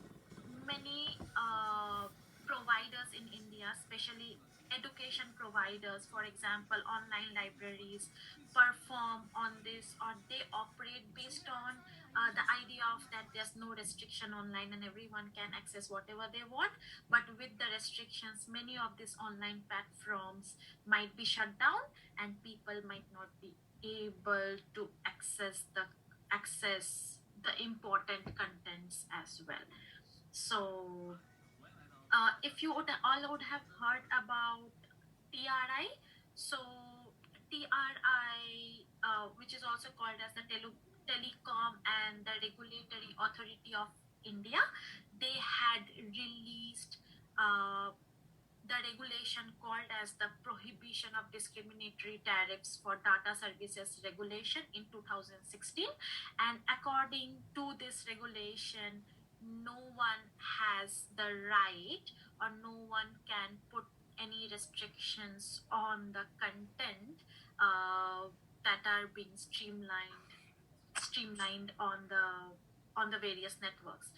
providers in India, especially education providers, for example online libraries, perform on this, or they operate based on the idea of that there's no restriction online and everyone can access whatever they want. But with the restrictions, many of these online platforms might be shut down, and people might not be able to access the important contents as well. So if you would all would have heard about TRI, so TRI, which is also called as the Telecom and the Regulatory Authority of India, they had released the regulation called as the Prohibition of Discriminatory Tariffs for Data Services Regulation in 2016. And according to this regulation, no one has the right or no one can put any restrictions on the content that are being streamlined on the various networks.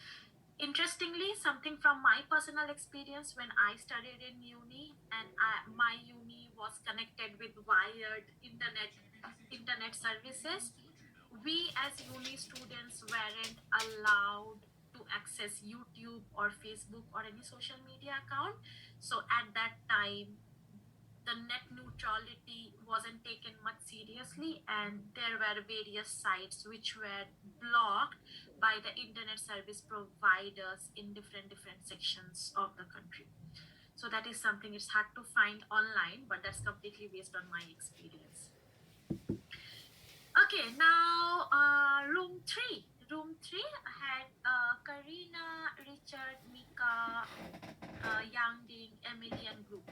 Interestingly, something from my personal experience, when I studied in uni and my uni was connected with wired internet services, we as uni students weren't allowed to access YouTube or Facebook or any social media account. So at that time, the net neutrality wasn't taken much seriously, and there were various sites which were blocked by the internet service providers in different sections of the country. So that is something it's hard to find online, but that's completely based on my experience. Okay, now room 3 had Karina, Richard, Mika, Yang Ding, Emily, and group.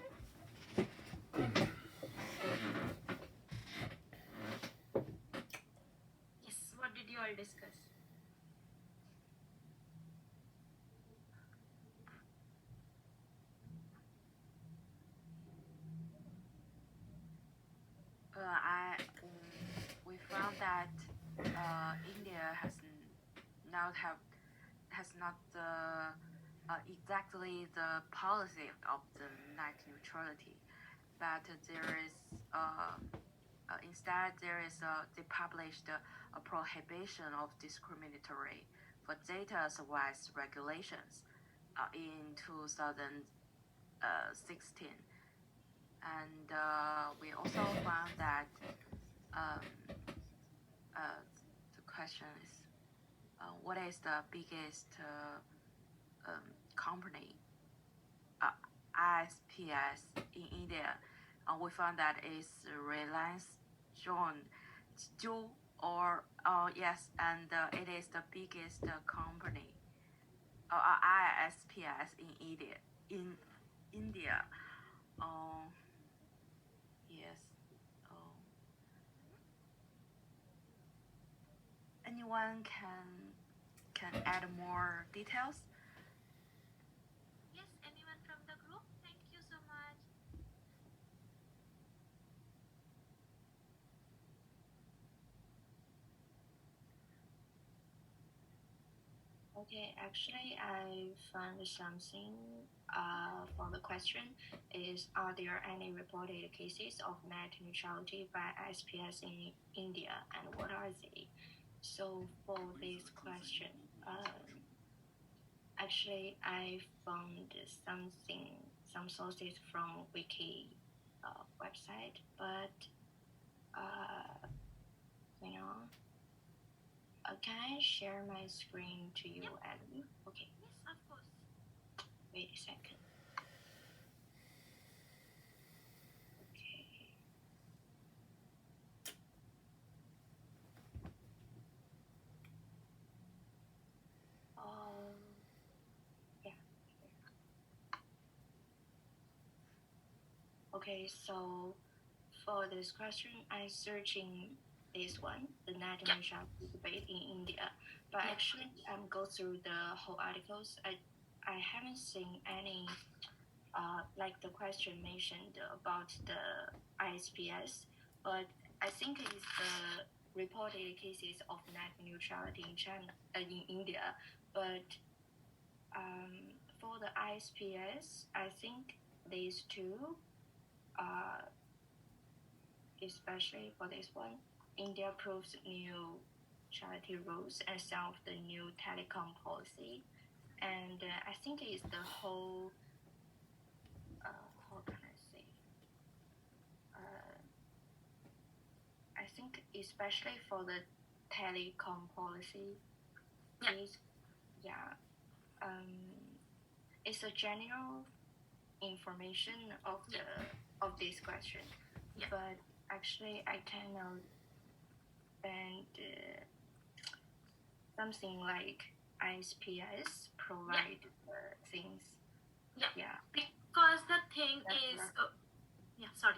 Yes, what did you all discuss? We found that India has not exactly the policy of the net neutrality, but there is instead they published a prohibition of discriminatory for data service regulations in 2016. And we also found that the question is, what is the biggest company ISPs in India? We found that it's Reliance Jio, or yes, and it is the biggest company ISPs in India. Yes. Anyone can add more details? Yes, anyone from the group? Thank you so much. Okay, actually, I found something for the question is, are there any reported cases of net neutrality by ISPs in India, and what are they? So for this question, actually, I found some sources from Wiki website, but hang on. Can I share my screen to you, Adam? Okay. Yes, of course. Wait a second. Okay. Yeah. Okay, so for this question, I'm searching this one, the net neutrality debate in India. But actually, I'm go through the whole articles. I haven't seen any like the question mentioned about the ISPs, but I think it's the reported cases of net neutrality in China, in India. But for the ISPs, I think these two, especially for this one, India approves new charity rules and some of the new telecom policy, and I think it's the whole. How can I say? I think especially for the telecom policy, Yeah. is, yeah, it's a general information of this question, Yeah. but actually I cannot and something like ISPS provide things. Yeah. Because the thing is, sorry.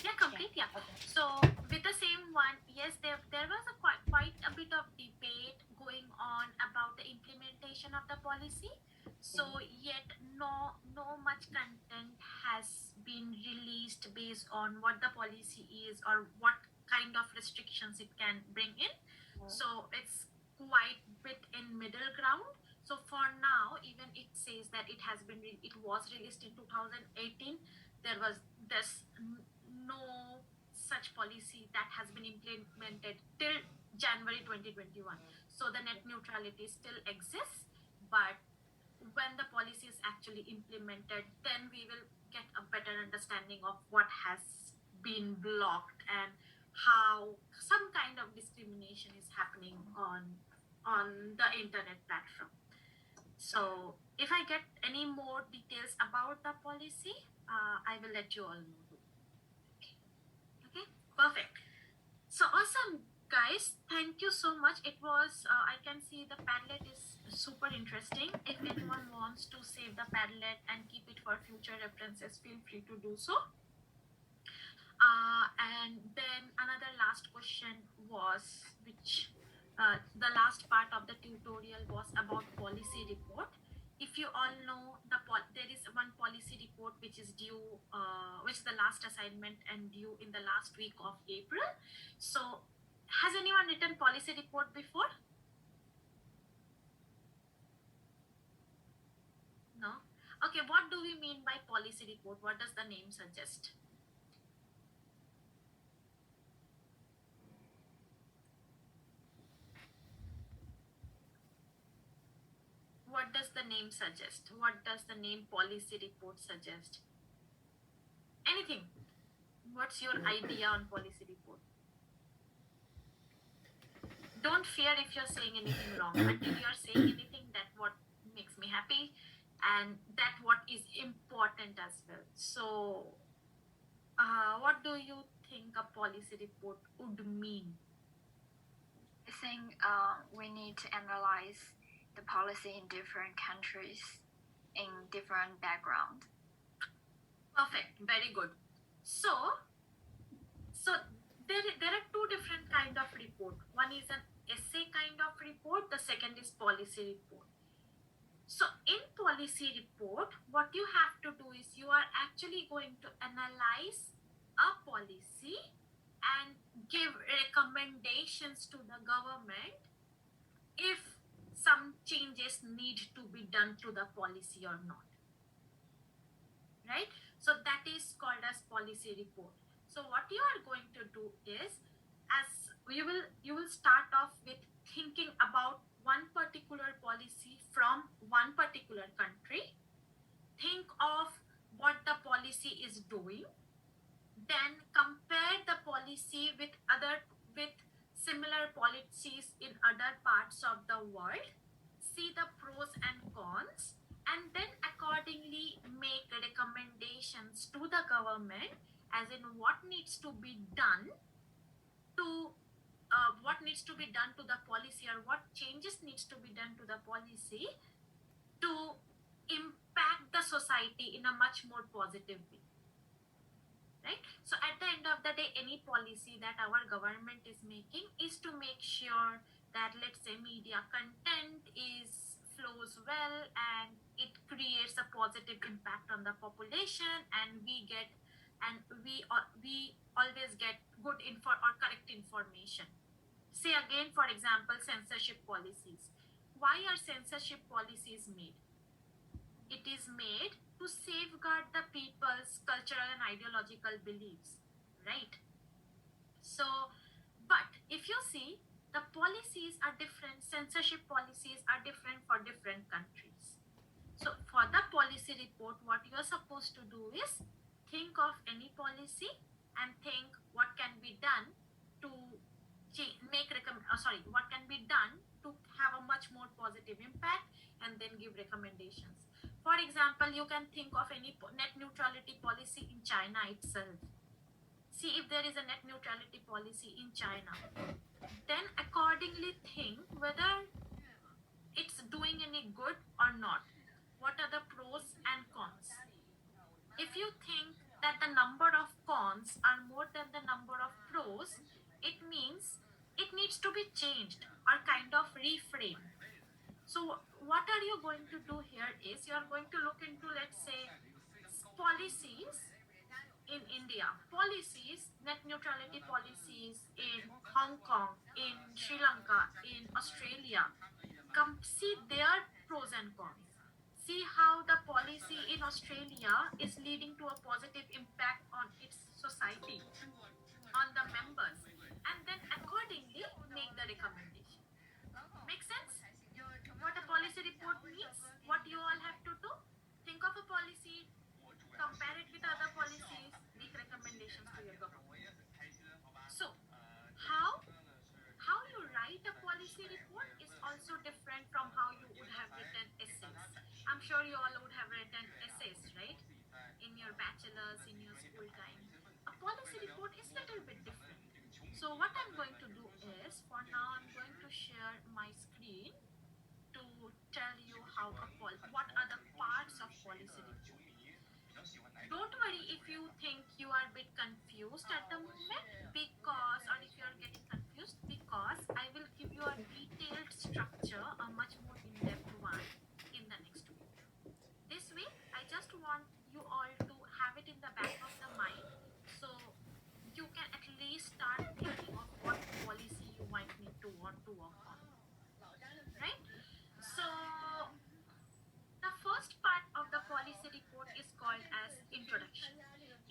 Yeah, complete. Yeah. Okay. So with the same one, yes, there was quite a bit of debate going on about the implementation of the policy. So yet no much content has been released based on what the policy is or what kind of restrictions it can bring in. So it's quite bit in middle ground. So for now, even it says that it was released in 2018. There was this no such policy that has been implemented till January 2021. So the net neutrality still exists, but when the policy is actually implemented, then we will get a better understanding of what has been blocked and how some kind of discrimination is happening on the internet platform. So if I get any more details about the policy, I will let you all know. Okay, perfect. So awesome, guys. Thank you so much. It was, I can see the Padlet is super interesting. If anyone wants to save the Padlet and keep it for future references, feel free to do so. And then another last question was, the last part of the tutorial was about policy report. If you all know, there is one policy report which is due, which is the last assignment and due in the last week of April. So has anyone written policy report before? No? Okay, what do we mean by policy report? What does the name suggest? What does the name suggest? What does the name policy report suggest? Anything? What's your idea on policy report? Don't fear if you're saying anything wrong. Until you're saying anything that what makes me happy and that what is important as well. So what do you think a policy report would mean? I think we need to analyze the policy in different countries, in different background. Perfect. Very good. So there are two different kind of report. One is an essay kind of report. The second is policy report. So in policy report, what you have to do is you are actually going to analyze a policy and give recommendations to the government if some changes need to be done to the policy or not. Right? So that is called as policy report. So what you are going to do is, as you will start off with thinking about one particular policy from one particular country. Think of what the policy is doing, then compare the policy with similar policies in other parts of the world, see the pros and cons, and then accordingly make recommendations to the government as in what needs to be done to the policy, or what changes needs to be done to the policy to impact the society in a much more positive way. Right? So at the end of the day, any policy that our government is making is to make sure that, let's say, media content flows well and it creates a positive impact on the population, and we always get good info or correct information. Say again, for example, censorship policies. Why are censorship policies made? It is made to safeguard the people's cultural and ideological beliefs, right? So, but if you see, the policies are different, censorship policies are different for different countries. So for the policy report, what you are supposed to do is think of any policy and think what can be done to what can be done to have a much more positive impact and then give recommendations. For example, you can think of any net neutrality policy in China itself. See if there is a net neutrality policy in China. Then accordingly think whether it's doing any good or not. What are the pros and cons? If you think that the number of cons are more than the number of pros, it means it needs to be changed or kind of reframed. So, what are you going to do here is you are going to look into, let's say, policies in India, policies, net neutrality policies in Hong Kong, in Sri Lanka, in Australia. Come see their pros and cons. See how the policy in Australia is leading to a positive impact on its society, on the members, and then accordingly make the recommendation. Make sense? What a policy report means? What you all have to do? Think of a policy, compare it with other policies, make recommendations to your government. So, how how you write a policy report is also different from how you would have written essays. I'm sure you all would have written essays, right? In your bachelor's, in your school time. A policy report is little bit different. So what I'm going to do is, for now, I'm going to share my screen to tell you what are the parts of policy report. Don't worry if you think you are a bit confused at the moment, because, or if you are getting confused, because I will give you a detailed structure, a much more in-depth one in the next week. This week, I just want you all to have it in the back of the mind, so you can at least start thinking of what policy you might need to want to work on. Right? So the first part of the policy report is called as introduction.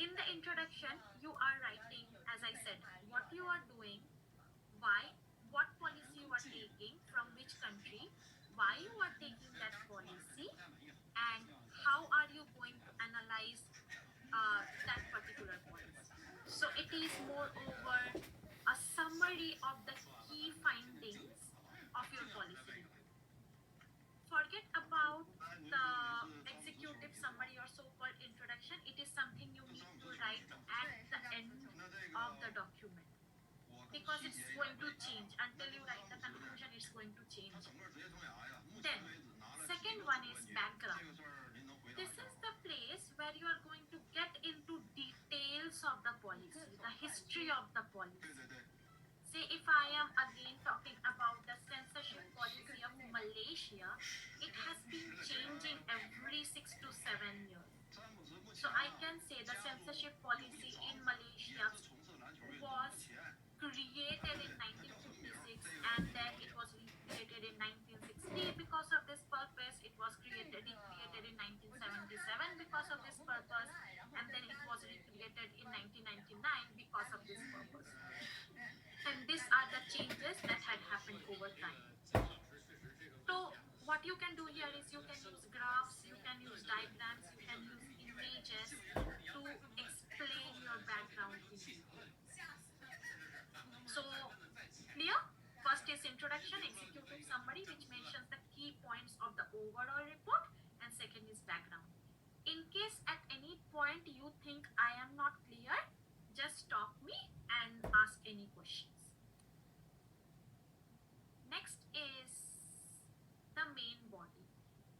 In the introduction, you are writing, as I said, what you are doing, why, what policy you are taking, from which country, why you are taking that policy, and how are you going to analyze that particular policy. So it is moreover a summary of the key findings of your policy report. Forget about the executive summary or so-called introduction. It is something you need to write at the end of the document, because it's going to change. Until you write the conclusion, it's going to change. Then, second one is background. This is the place where you are going to get into details of the policy, the history of the policy. Say if I am again talking about the censorship policy of Malaysia, it has been changing every 6 to 7 years. So I can say the censorship policy in Malaysia was created in 1956, and then it was recreated in 1960 because of this purpose. It was recreated in 1977 because of this purpose, and then it was recreated in 1999 because of this purpose. And these are the changes that had happened over time. So what you can do here is you can use graphs, you can use diagrams, you can use images to explain your background in detail. So clear? First is introduction, executive summary, which mentions the key points of the overall report, and second is background. In case at any point you think I am not clear, just stop me and ask any questions. Next is the main body.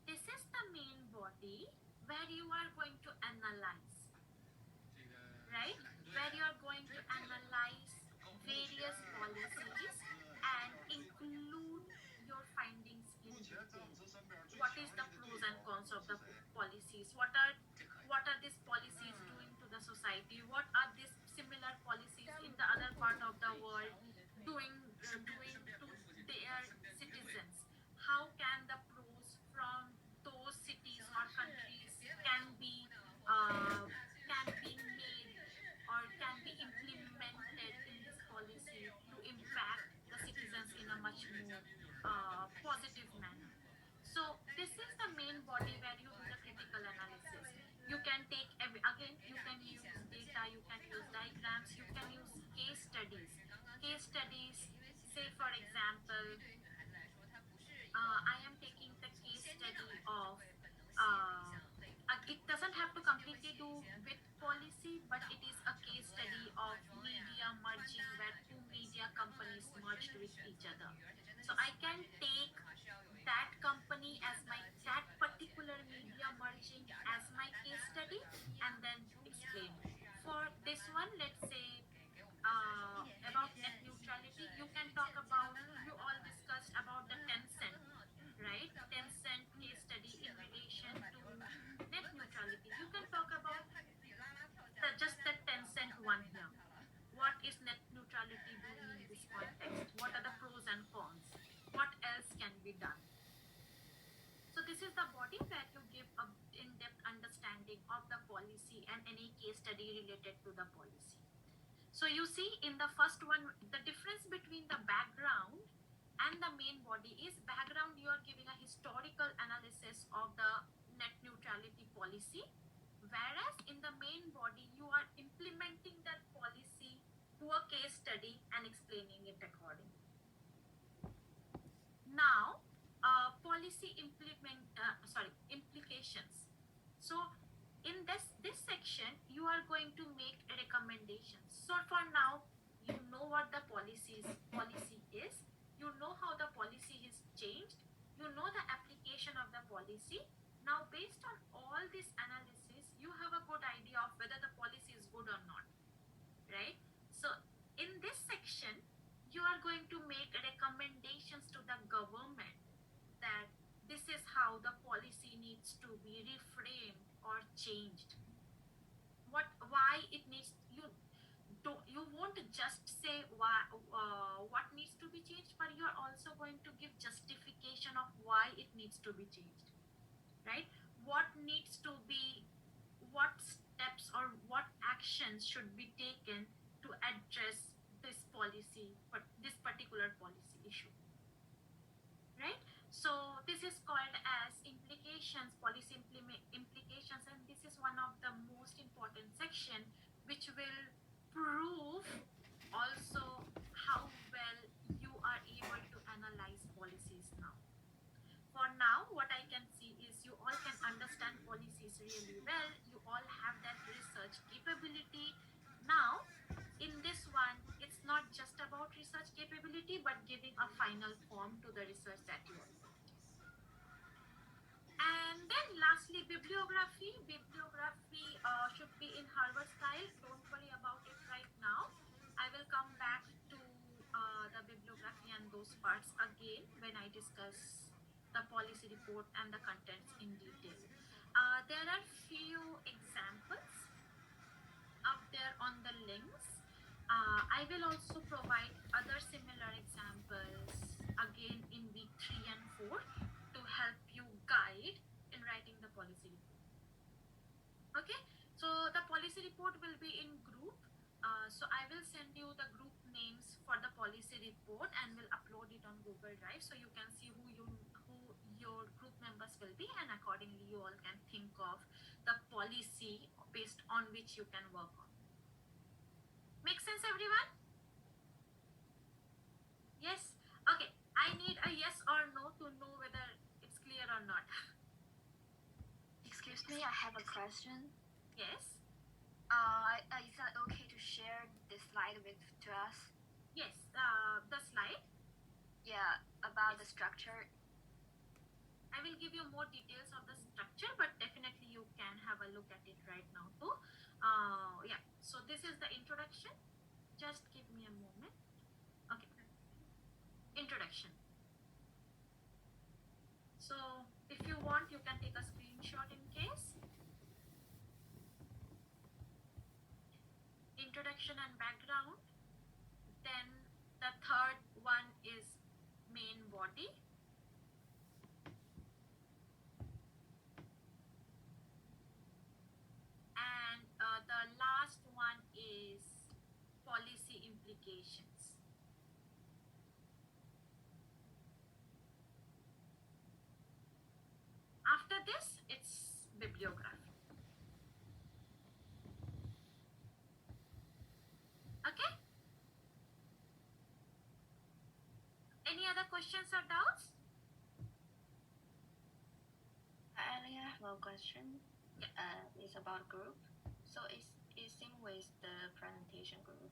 This is the main body where you are going to analyze, right? Where you are going to analyze various policies and include your findings in detail. What is the pros and cons of the policies? What are these policies doing to the society? What are these similar policies in the other part of the world doing to their citizens? How can the pros from those cities or countries can be made or can be implemented in this policy to impact the citizens in a much more positive manner? So this is the main body where you do the critical analysis. You can take again, you can use data, you can use diagrams, you can use case studies. Case studies, say for example, merging where two media companies merged with each other. So I can take that company as that particular media merging as my case study and then explain. For this one, let's say about net neutrality, you can talk about, you all discussed about the Tencent, right? Tencent case study in relation to net neutrality. You can talk about just the Tencent one here. What is net neutrality doing in this context? What are the pros and cons? What else can be done? So this is the body where you give a in-depth understanding of the policy and any case study related to the policy. So you see in the first one, the difference between the background and the main body is background, you are giving a historical analysis of the net neutrality policy, whereas in the main body, you are implementing that policy to a case study and explaining it accordingly. Now, policy implications. So in this section, you are going to make recommendations. So for now, you know what the policy is. You know how the policy is changed. You know the application of the policy. Now, based on all this analysis, you have a good idea of whether the policy is good or not, right? So in this section, you are going to make recommendations to the government that this is how the policy needs to be reframed or changed. Why it needs, you won't just say what needs to be changed, but you are also going to give justification of why it needs to be changed, right? What steps or what actions should be taken to address this policy, but this particular policy issue, right? So this is called as implications, policy implications, and this is one of the most important section which will prove also how well you are able to analyze policies now. For now, what I can see is you all can understand policies really well. You all have that research capability. Now, in this one, it's not just about research capability, but giving a final form to the research that you all did. And then lastly, bibliography. Bibliography should be in Harvard style. Don't worry about it right now. I will come back to the bibliography and those parts again when I discuss the policy report and the contents in detail. There are few examples up there on the links. I will also provide other similar examples again in week 3 and 4 to help you guide in writing the policy report. Okay, so the policy report will be in group. So I will send you the group names for the policy report and will upload it on Google Drive so you can see who your group members will be, and accordingly you all can think of the policy based on which you can work on. Make sense, everyone? Yes? Okay, I need a yes or no to know whether it's clear or not. Excuse me, I have a question. Yes? Is that okay to share this slide to us? Yes, the slide? Yeah, about the structure. I will give you more details of the structure, but definitely you can have a look at it right now too. Yeah, so this is the introduction. Just give me a moment. Okay. Introduction. So if you want, you can take a screenshot in case. Introduction and background. Then the third one is main body. And the last one is policy implications. After this, it's bibliography. Okay? Any other questions or doubts? I only have one question. Yeah. It's about group. So it's in with the presentation group.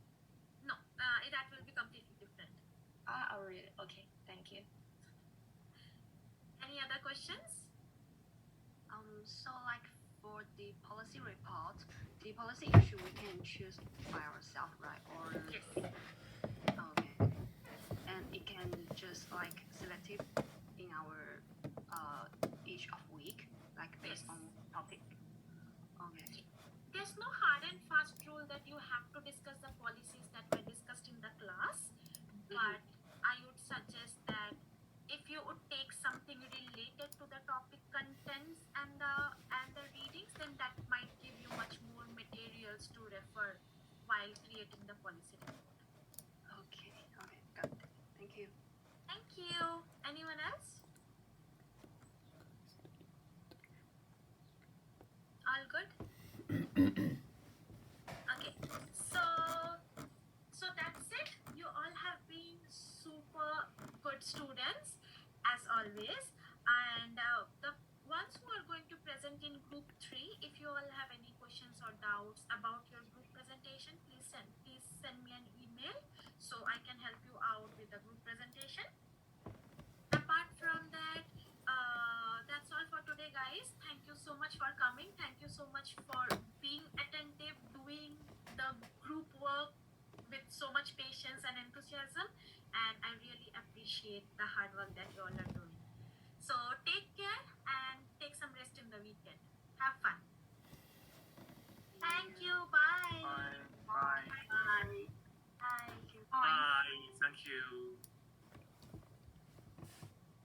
No, that will be completely different. Oh, really? Okay, thank you. Any other questions? So like for the policy report, the policy issue we can choose by ourselves, right? Or Yes. okay, and it can just like select it in our each of week, like based Yes. on topic. Okay. There's no hard and fast rule that you have to discuss the policies that were discussed in the class, but I would suggest that if you would take something related to the topic contents and the readings, then that might give you much more materials to refer while creating the policy report. Okay, got it. Thank you. Thank you. Anyone else? All good? Okay, so that's it. You all have been super good students as always, and the ones who are going to present in group 3, if you all have any questions or doubts about your group presentation, please send me an email so I can help you out with the group presentation. Apart from that, that's all for today, guys. Thank you so much for coming. Thank you so much for being attentive, doing the group work with so much patience and enthusiasm. And I really appreciate the hard work that you all are doing.